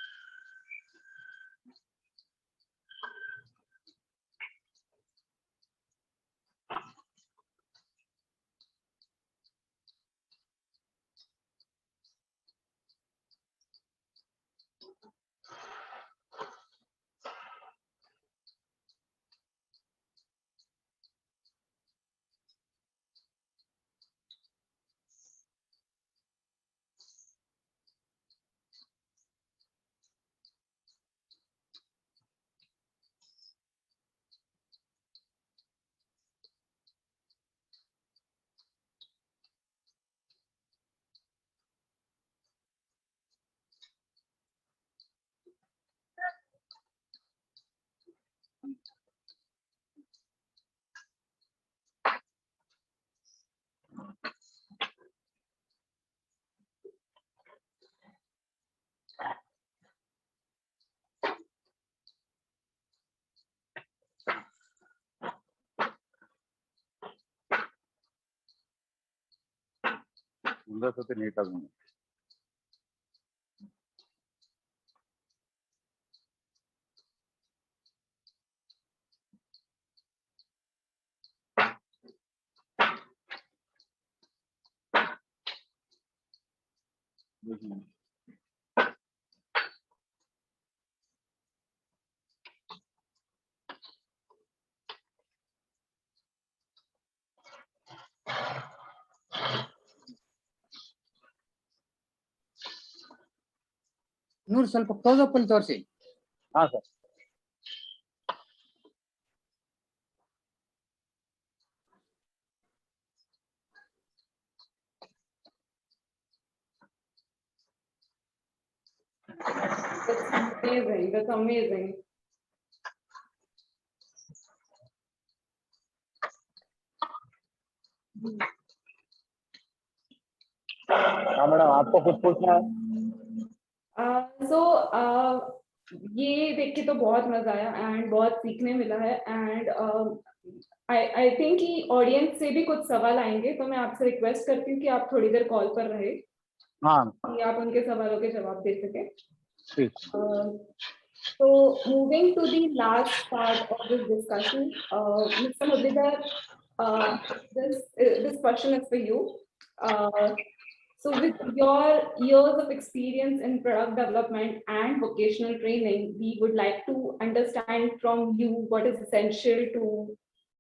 सुंदर से नीट आगे। ನೂರು ಸ್ವಲ್ಪ ಕ್ಲೋಸ್ ಅಪ್ ಅಲ್ಲಿ ತೋರಿಸಿ. हाँ sir. That's amazing. That's amazing. हाँ मैडम, आपको कुछ पूछना है? ये देख के तो बहुत मजा आया एंड बहुत सीखने मिला है एंड आई थिंक कि ऑडियंस से भी कुछ सवाल आएंगे, तो मैं आपसे रिक्वेस्ट करती हूँ कि आप थोड़ी देर कॉल पर रहे, हाँ कि आप उनके सवालों के जवाब दे सके। ठीक। So moving to the last part of this discussion, Mr. Muralidhar, this question is for you. So with your years of experience in product development and vocational training, we would like to understand from you what is essential to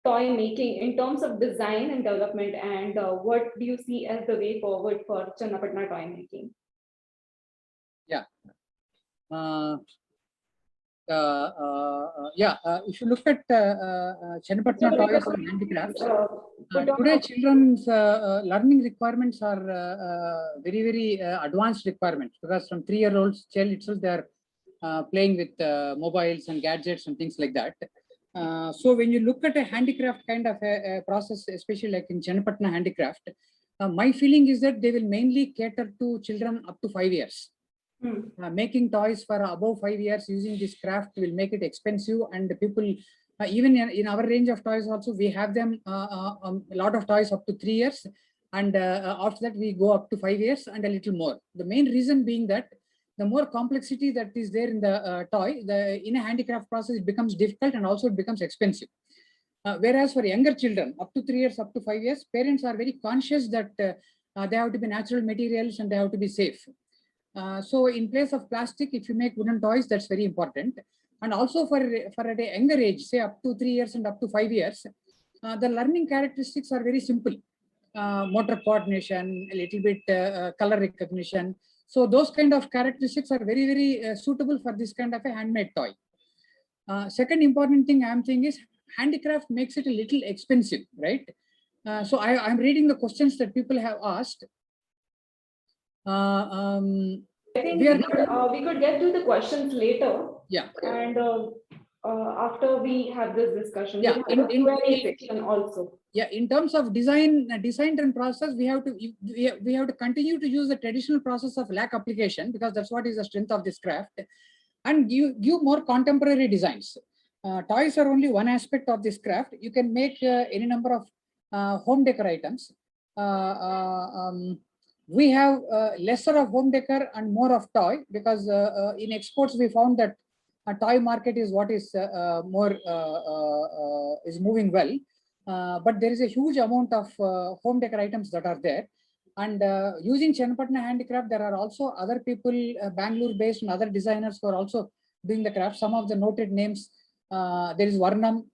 toy making in terms of design and development, and what do you see as the way forward for Channapatna toy making? Yeah. If you look at Channapatna Toys and Handicrafts, today children's learning requirements are very, very advanced requirements, because from 3-year-olds child itself they are playing with mobiles and gadgets and things like that. So when you look at a handicraft kind of a process, especially like in Channapatna Handicraft, my feeling is that they will mainly cater to children up to 5 years. Making toys for above 5 years using this craft will make it expensive, and people even in our range of toys also we have them a lot of toys up to 3 years, and after that we go up to 5 years and a little more. The main reason being that the more complexity that is there in the toy, in a handicraft process it becomes difficult and also it becomes expensive. Whereas for younger children up to 3 years, up to 5 years, parents are very conscious that they have to be natural materials and they have to be safe. So in place of plastic, if you make wooden toys, that's very important. And also for at a younger age, say up to 3 years and up to 5 years, the learning characteristics are very simple. Motor coordination, a little bit color recognition. So those kind of characteristics are very, very suitable for this kind of a handmade toy. Second important thing I'm saying is handicraft makes it a little expensive, right? So I'm reading the questions that people have asked. I think we could get to the questions later. Yeah. And after we have this discussion, yeah, we'll have a Q&A section also. Yeah, in terms of design and process, we have to continue to use the traditional process of lac application, because that's what is the strength of this craft, and give more contemporary designs. Toys are only one aspect of this craft. You can make any number of home decor items. We have lesser of home decor and more of toy, because in exports we found that a toy market is what is more is moving well. But there is a huge amount of home decor items that are there. And using Chennapatna handicraft, there are also other people, Bangalore based and other designers who are also doing the craft. Some of the noted names, there is Varnam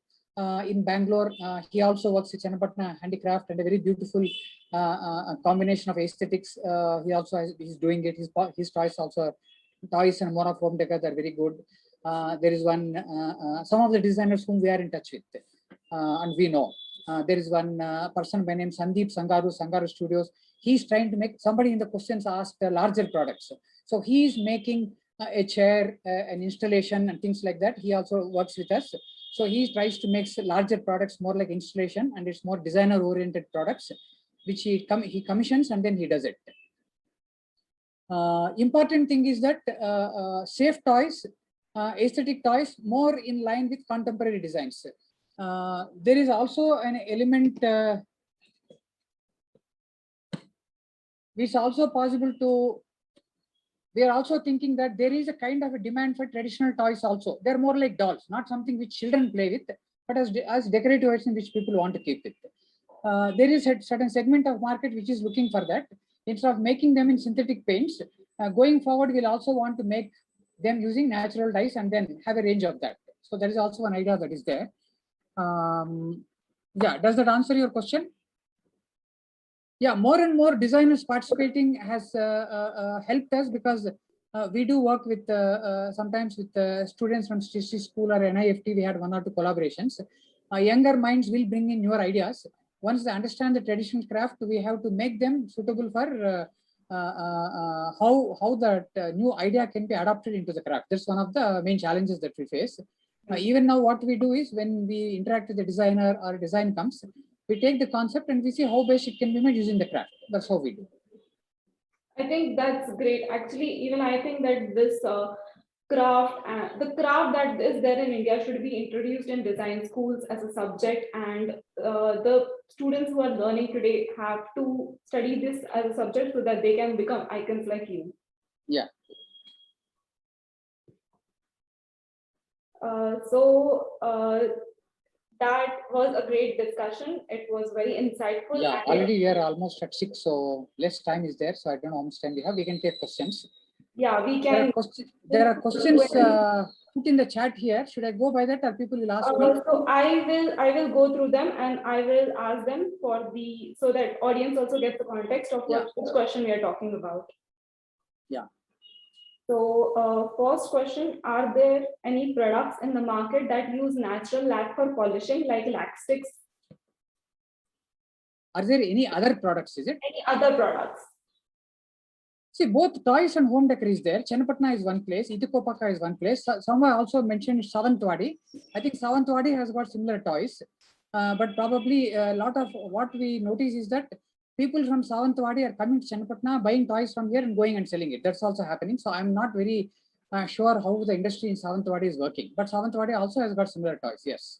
in Bangalore. He also works with Chennapatna handicraft, and a very beautiful combination of aesthetics. He's doing it. His toys also, toys and more of home decor, they're very good. There is one, some of the designers whom we are in touch with, and we know. There is one person by name Sandeep Sangaru Studios. He's trying to make, somebody in the questions asked larger products. So he's making a chair, an installation and things like that. He also works with us. So he tries to make larger products, more like installation, and it's more designer oriented products, which he commissions and then he does it. Important thing is that safe toys, aesthetic toys, more in line with contemporary designs. There is also an element which is also possible to, we are also thinking that there is a kind of a demand for traditional toys also. They're more like dolls, not something which children play with, but as decorative items which people want to keep it. There is a certain segment of market which is looking for that. Instead of making them in synthetic paints, going forward, we'll also want to make them using natural dyes and then have a range of that. So there is also an idea that is there. Yeah, does that answer your question? Yeah, more and more designers participating has helped us, because we do work with sometimes with students from STC school or NIFT. We had 1 or 2 collaborations. Younger minds will bring in newer ideas. Once they understand the traditional craft, we have to make them suitable for how that new idea can be adopted into the craft. That's one of the main challenges that we face. Even now, what we do is, when we interact with the designer or design comes, we take the concept and we see how best it can be made using the craft. That's how we do. I think that's great. Actually, even I think that this craft, the craft that is there in India should be introduced in design schools as a subject, and the students who are learning today have to study this as a subject so that they can become icons like you. Yeah. That was a great discussion. It was very insightful. Yeah, already we are almost at 6, so less time is there. So I don't know how much time we have. We can take questions. Yeah, we can. There are questions put in the chat here. Should I go by that, or people will ask me? So I will go through them and I will ask them for the, so that audience also gets the context of which question we are talking about. Yeah. So first question, are there any products in the market that use natural lac for polishing, like lac sticks? Are there any other products, is it? Any other products? See, both toys and home decor is there. Chennapatna is one place, Itikopaka is one place. Someone also mentioned Savantwadi. I think Savantwadi has got similar toys, but probably a lot of what we notice is that people from Savantwadi are coming to Chennapatna, buying toys from here and going and selling it. That's also happening. So I'm not very sure how the industry in Savantwadi is working, but Savantwadi also has got similar toys. Yes.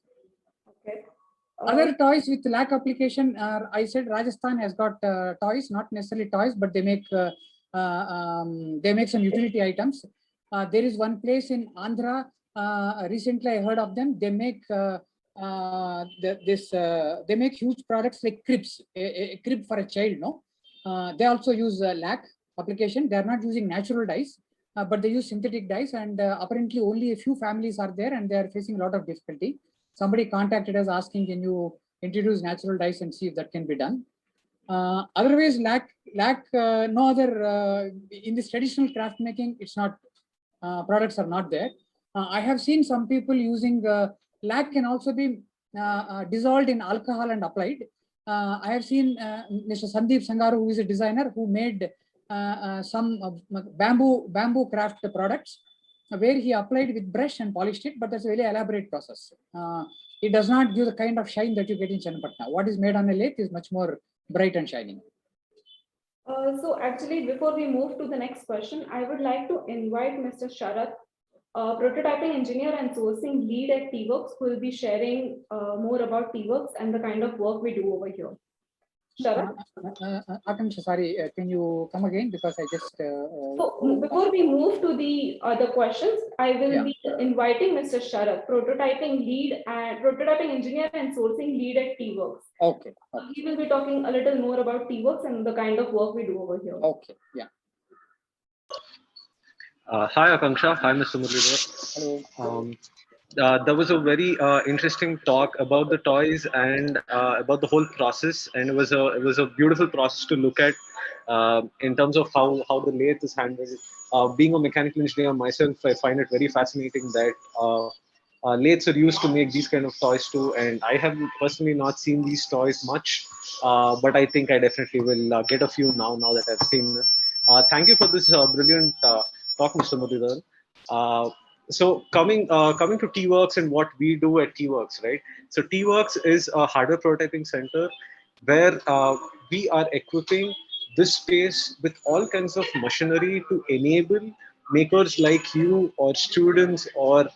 Okay. Other toys with lac application, I said Rajasthan has got toys, not necessarily toys, but they make some utility items. There is one place in Andhra. Recently, I heard of them. They make they make huge products like cribs, a crib for a child. No, they also use lac application. They are not using natural dyes, but they use synthetic dyes. And apparently, only a few families are there, and they are facing a lot of difficulty. Somebody contacted us asking, "Can you introduce natural dyes and see if that can be done?" Otherwise, no other in this traditional craft making. It's not products are not there. I have seen some people using lac can also be dissolved in alcohol and applied. I have seen Mr. Sandeep Sangaru, who is a designer, who made some bamboo craft products where he applied with brush and polished it, but that's a very elaborate process. It does not give the kind of shine that you get in Channapatna. What is made on a lathe is much more bright and shining. So actually, before we move to the next question, I would like to invite Mr. Sharath, prototyping engineer and sourcing lead at TWorks, who will be sharing more about TWorks and the kind of work we do over here. Sharath? Akansha, sorry, can you come again? Because I just... So before we move to the other questions, I will be inviting Mr. Sharath, prototyping engineer and sourcing lead at TWorks. Okay. He will be talking a little more about TWorks and the kind of work we do over here. Okay, yeah. Hi, Akanksha. Hi, Mr. Muralidhar. Hello. There was a very interesting talk about the toys and about the whole process, and it was a beautiful process to look at in terms of how the lathe is handled. Being a mechanical engineer myself, I find it very fascinating that lathes are used to make these kind of toys too, and I have personally not seen these toys much, but I think I definitely will get a few now that I've seen them. Thank you for this brilliant talk, Mr. Muralidhar. So coming to TWorks and what we do at TWorks, right? So TWorks is a hardware prototyping center where we are equipping this space with all kinds of machinery to enable makers like you or students or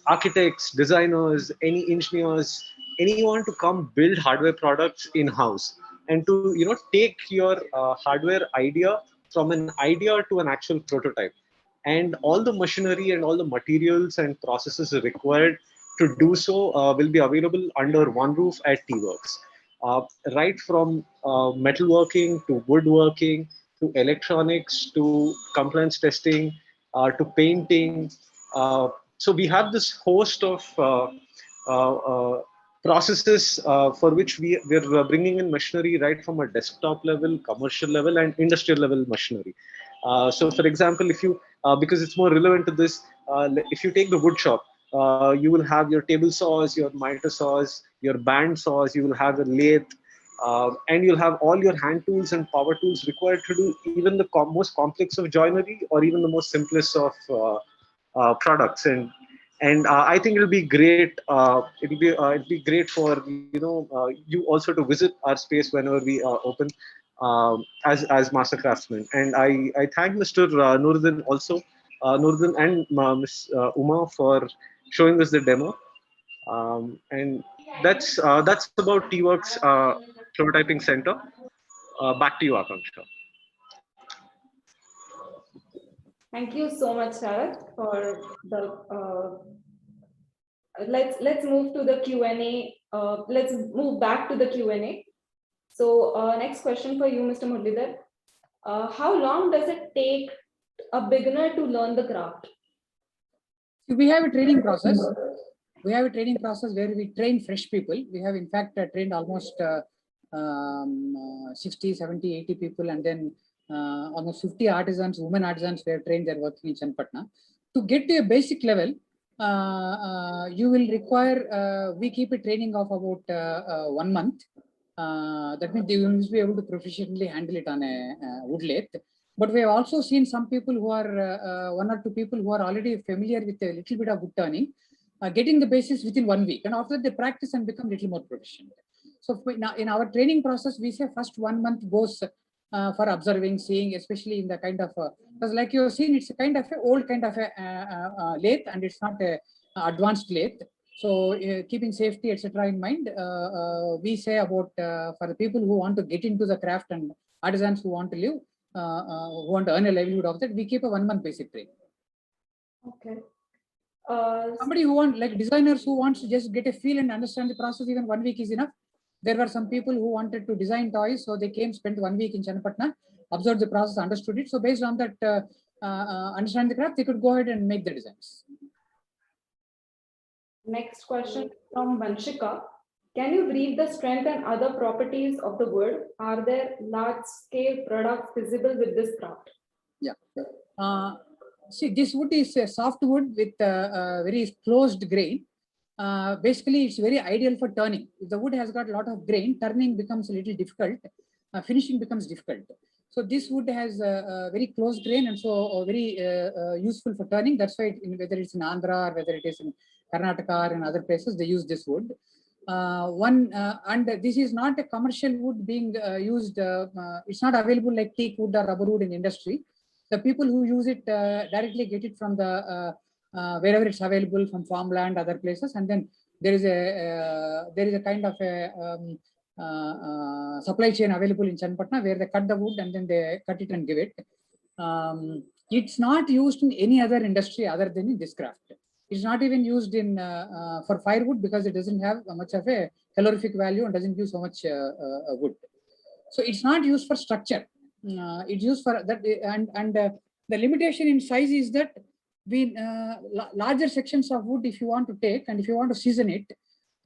architects, designers, any engineers, anyone to come build hardware products in-house and to take your hardware idea from an idea to an actual prototype. And all the machinery and all the materials and processes required to do so will be available under one roof at TWorks. Right from metalworking to woodworking to electronics to compliance testing to painting. So we have this host of processes for which we're bringing in machinery right from a desktop level, commercial level, and industrial level machinery. So, for example, if you because it's more relevant to this, if you take the wood shop, you will have your table saws, your miter saws, your band saws, you will have a lathe, and you'll have all your hand tools and power tools required to do even the most complex of joinery or even the most simplest of products. And I think it'll be great. It'll be great for you also to visit our space whenever we open as master craftsmen. And I thank Mr. Nuruddin also, Nuruddin and Ms. Uma for showing us the demo. And that's about TWorks prototyping center. Back to you, Akanksha. Thank you so much, Sharath, for the. Let's move to the Q&A. Let's move back to the Q&A. So next question for you, Mr. Muralidhar. How long does it take a beginner to learn the craft? We have a training process. We have a training process where we train fresh people. We have in fact trained almost 60, 70, 80 people, and then almost 50 artisans, women artisans we have trained. They're working in Channapatna. To get to a basic level, you will require, we keep a training of about 1 month. That means they will be able to proficiently handle it on a wood lathe. But we have also seen some people who are, 1 or 2 people who are already familiar with a little bit of wood turning, getting the basics within 1 week. And after that, they practice and become a little more proficient. So in our training process, we say first 1 month goes for observing, seeing, especially in the kind of, because like you have seen, it's a kind of a old kind of a lathe, and it's not a advanced lathe. So keeping safety, etc. in mind, we say about for the people who want to get into the craft and artisans who want to live, who want to earn a livelihood of that, we keep a 1 month basic training. Okay. Somebody who want, like designers who wants to just get a feel and understand the process, even 1 week is enough. There were some people who wanted to design toys, so they came, spent 1 week in Channapatna, observed the process, understood it. So based on that, understand the craft, they could go ahead and make the designs. Next question from Vanshika. Can you brief the strength and other properties of the wood? Are there large-scale products visible with this craft? Yeah. See, this wood is a soft wood with a very closed grain. Basically, it's very ideal for turning. If the wood has got a lot of grain, turning becomes a little difficult. Finishing becomes difficult. So this wood has a very close grain and so very useful for turning. That's why whether it's in Andhra or whether it is in Karnataka or in other places, they use this wood. And this is not a commercial wood being used. It's not available like teak wood or rubber wood in industry. The people who use it directly get it from the wherever it's available, from farmland, other places, and then there is a kind of a supply chain available in Channapatna where they cut the wood and then they cut it and give it. It's not used in any other industry other than in this craft. It's not even used in for firewood because it doesn't have much of a calorific value and doesn't use so much wood. So it's not used for structure. It's used for that, and the limitation in size is that larger sections of wood, if you want to take and if you want to season it,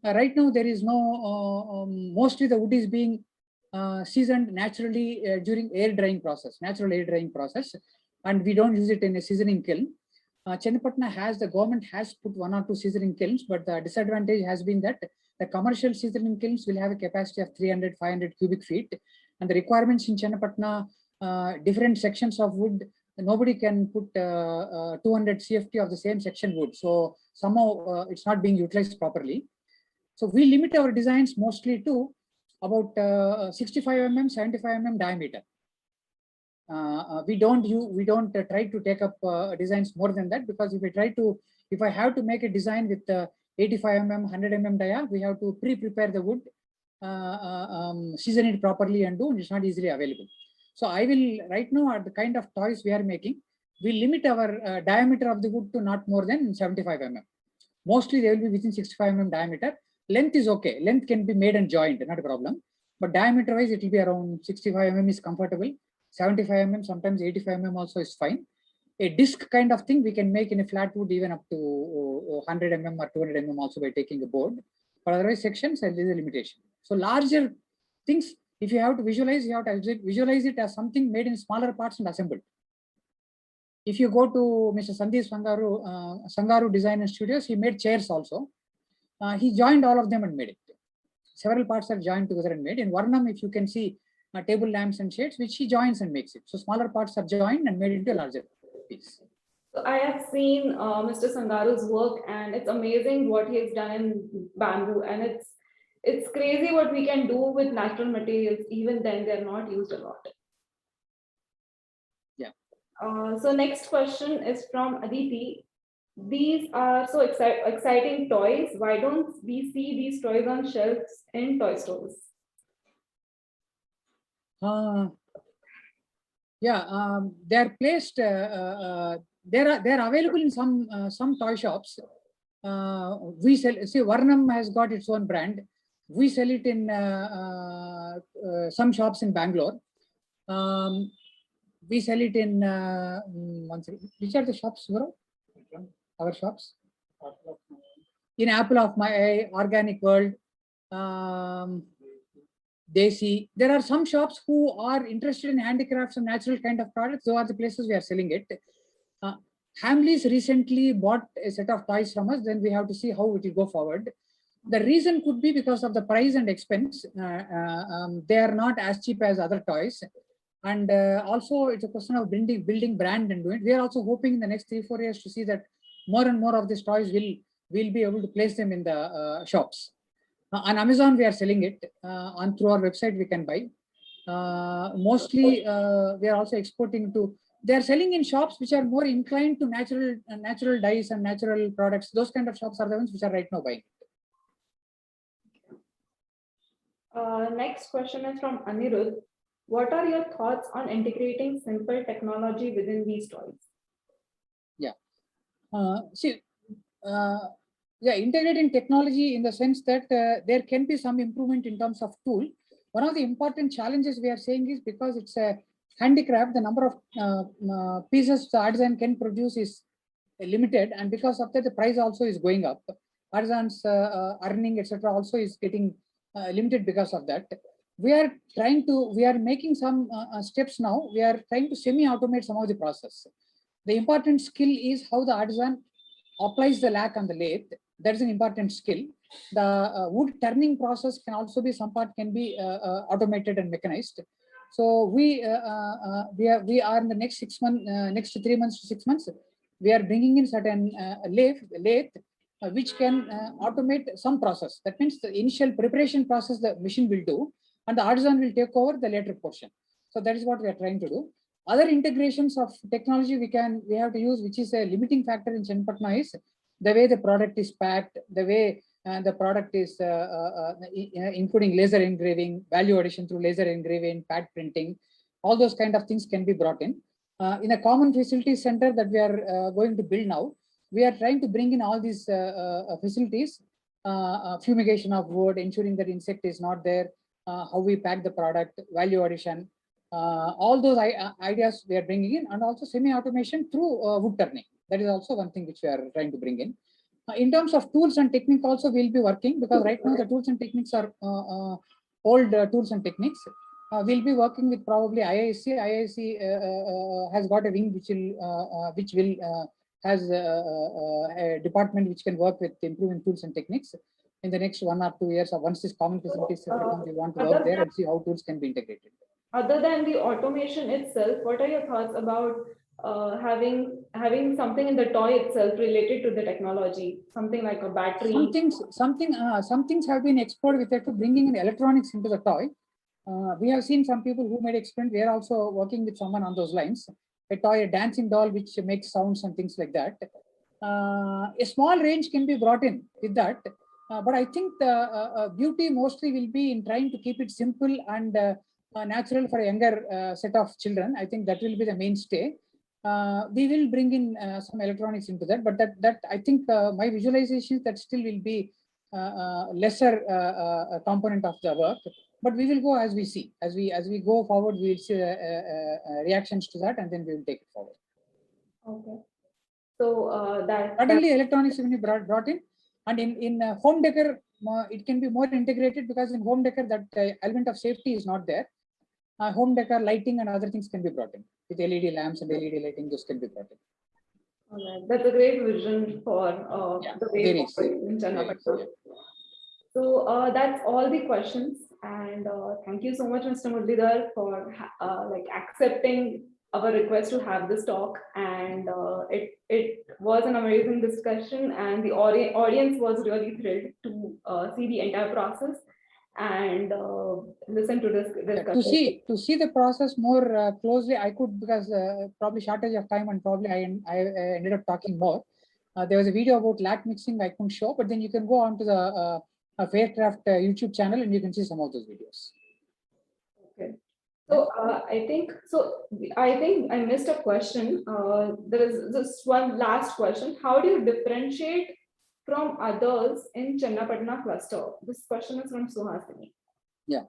right now there is no, mostly the wood is being seasoned naturally during natural air drying process, and we don't use it in a seasoning kiln. Channapatna the government has put 1 or 2 seasoning kilns, but the disadvantage has been that the commercial seasoning kilns will have a capacity of 300, 500 cubic feet. And the requirements in Channapatna, different sections of wood, nobody can put 200 CFT of the same section wood. So somehow it's not being utilized properly. So we limit our designs mostly to about 65 mm, 75 mm diameter. We don't try to take up designs more than that, because if I have to make a design with 85 mm, 100 mm dia, we have to pre-prepare the wood, season it properly and do, and it's not easily available. So I will right now at the kind of toys we are making, we limit our diameter of the wood to not more than 75 mm. Mostly they will be within 65 mm diameter. Length is okay. Length can be made and joined, not a problem. But diameter wise, it will be around 65 mm is comfortable. 75 mm, sometimes 85 mm also is fine. A disc kind of thing we can make in a flat wood even up to 100 mm or 200 mm also by taking a board. But otherwise sections, there is a limitation. So larger things, if you have to visualize, you have to visualize it as something made in smaller parts and assembled. If you go to Mr. Sandeep Sangaru Design and Studios, he made chairs also. He joined all of them and made it. Several parts are joined together and made. In Varnam, if you can see table lamps and shades, which he joins and makes it. So smaller parts are joined and made into a larger piece. So I have seen Mr. Sangaru's work, and it's amazing what he has done in bamboo, and it's crazy what we can do with natural materials. Even then, they're not used a lot. Yeah. So next question is from Aditi. These are so exciting toys. Why don't we see these toys on shelves in toy stores? Yeah, they're placed. They're available in some toy shops. We sell. See, Varnam has got its own brand. We sell it in some shops in Bangalore. We sell it in which are the shops, bro? Our shops? In Apple of My Eye, Organic World, Desi. There are some shops who are interested in handicrafts and natural kind of products. Those are the places we are selling it. Hamleys recently bought a set of toys from us. Then we have to see how it will go forward. The reason could be because of the price and expense. They are not as cheap as other toys. And also it's a question of building brand and doing it. We are also hoping in the next 3-4 years to see that more and more of these toys will be able to place them in the shops. On Amazon, we are selling it. Through our website, we can buy. Mostly, we are also exporting to. They are selling in shops which are more inclined to natural dyes and natural products. Those kind of shops are the ones which are right now buying. Next question is from Anirudh. What are your thoughts on integrating simple technology within these toys? Yeah. Integrating technology in the sense that there can be some improvement in terms of tool. One of the important challenges we are saying is because it's a handicraft, the number of pieces the artisan can produce is limited, and because of that, the price also is going up. artisans earning, etc. also is getting limited because of that. We are making some steps now. We are trying to semi-automate some of the process. The important skill is how the artisan applies the lac on the lathe. That is an important skill. The wood turning process can also be some part can be automated and mechanized. So we are in the next 6 months, next 3 months to 6 months, we are bringing in certain lathe which can automate some process. That means the initial preparation process the machine will do, and the artisan will take over the later portion. So that is what we are trying to do. Other integrations of technology we have to use, which is a limiting factor in Channapatna, is the way the product is packed, the way the product is including laser engraving, value addition through laser engraving, pad printing, all those kind of things can be brought in a common facilities center that we are going to build now. We are trying to bring in all these facilities, fumigation of wood, ensuring that insect is not there, how we pack the product, value addition, all those ideas we are bringing in, and also semi-automation through wood turning. That is also one thing which we are trying to bring in. In terms of tools and technique also we'll be working, because right now the tools and techniques are old tools and techniques. We'll be working with probably IISc. IISc has got a wing which will has a department which can work with improving tools and techniques in the next 1 or 2 years. Or once this common facilities comes, we want to work there and see how tools can be integrated. Other than the automation itself, what are your thoughts about having something in the toy itself related to the technology, something like a battery? Some things have been explored with that to bringing in electronics into the toy. We have seen some people who made experiment. We are also working with someone on those lines. A toy, a dancing doll which makes sounds and things like that. A small range can be brought in with that. But I think the beauty mostly will be in trying to keep it simple and natural for a younger set of children. I think that will be the mainstay. We will bring in some electronics into that, but that I think my visualization that still will be lesser component of the work. But we will go as we see, as we go forward, we will see reactions to that, and then we will take it forward. Okay. So suddenly electronics will be brought in, and in home decor it can be more integrated, because in home decor that element of safety is not there. Home decor lighting and other things can be brought in with LED lamps and LED lighting. Those can be brought in. All right. That's a great vision for the way forward in Channapatna. So that's all the questions, and thank you so much, Mr. Muralidhar, for like accepting our request to have this talk. And it was an amazing discussion, and the audience was really thrilled to see the entire process and listen to this discussion. To see the process more closely, I could, because probably shortage of time, and probably I ended up talking more. There was a video about lac mixing I couldn't show, but then you can go on to the Faircraft YouTube channel and you can see some of those videos. Okay. So I think I missed a question. There is just one last question. How do you differentiate from others in Channapatna cluster? This question is from Suhasini. Yeah.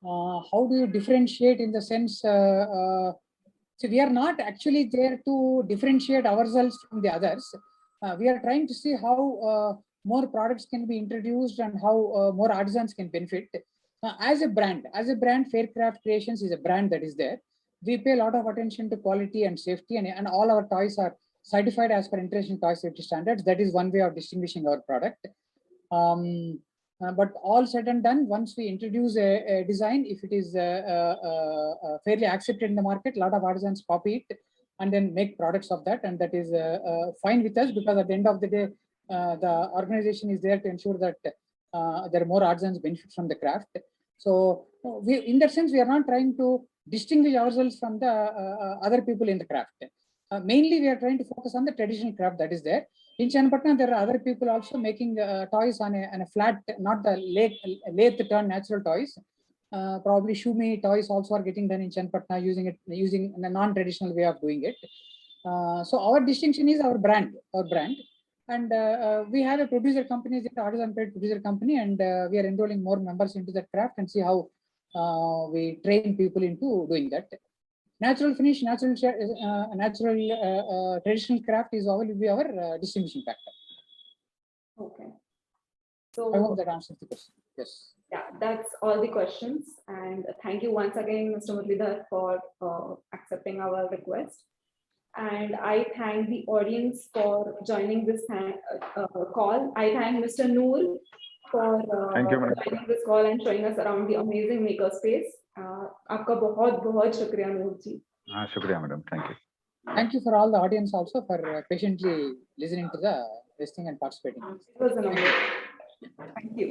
How do you differentiate in the sense? So we are not actually there to differentiate ourselves from the others. We are trying to see how more products can be introduced and how more artisans can benefit. As a brand, Faircraft Creations is a brand that is there. We pay a lot of attention to quality and safety, and all our toys are certified as per International Toy Safety Standards. That is one way of distinguishing our product. But all said and done, once we introduce a design, if it is fairly accepted in the market, a lot of artisans copy it and then make products of that, and that is fine with us, because at the end of the day, the organization is there to ensure that there are more artisans benefit from the craft. So in that sense, we are not trying to distinguish ourselves from the other people in the craft. Mainly, we are trying to focus on the traditional craft that is there. In Channapatna, there are other people also making toys on a flat, not the lathe turn natural toys. Probably Shumi toys also are getting done in Channapatna using a non-traditional way of doing it. So our distinction is our brand. And we have a producer company, the artisan paid producer company, and we are enrolling more members into that craft and see how we train people into doing that. Natural finish, natural traditional craft is always be our distinguishing factor. Okay. So I hope that answers the question. Yes. yeah, that's all the questions. And thank you once again, Mr. Muralidhar, for accepting our request. And I thank the audience for joining this call. I thank Mr. Noor for Thank you, madam. joining this call and showing us around the amazing makerspace. आपका बहुत बहुत शुक्रिया नूर जी. शुक्रिया madam, thank you. Thank you for all the audience also for patiently listening to this thing and participating. It was an honor. Thank you.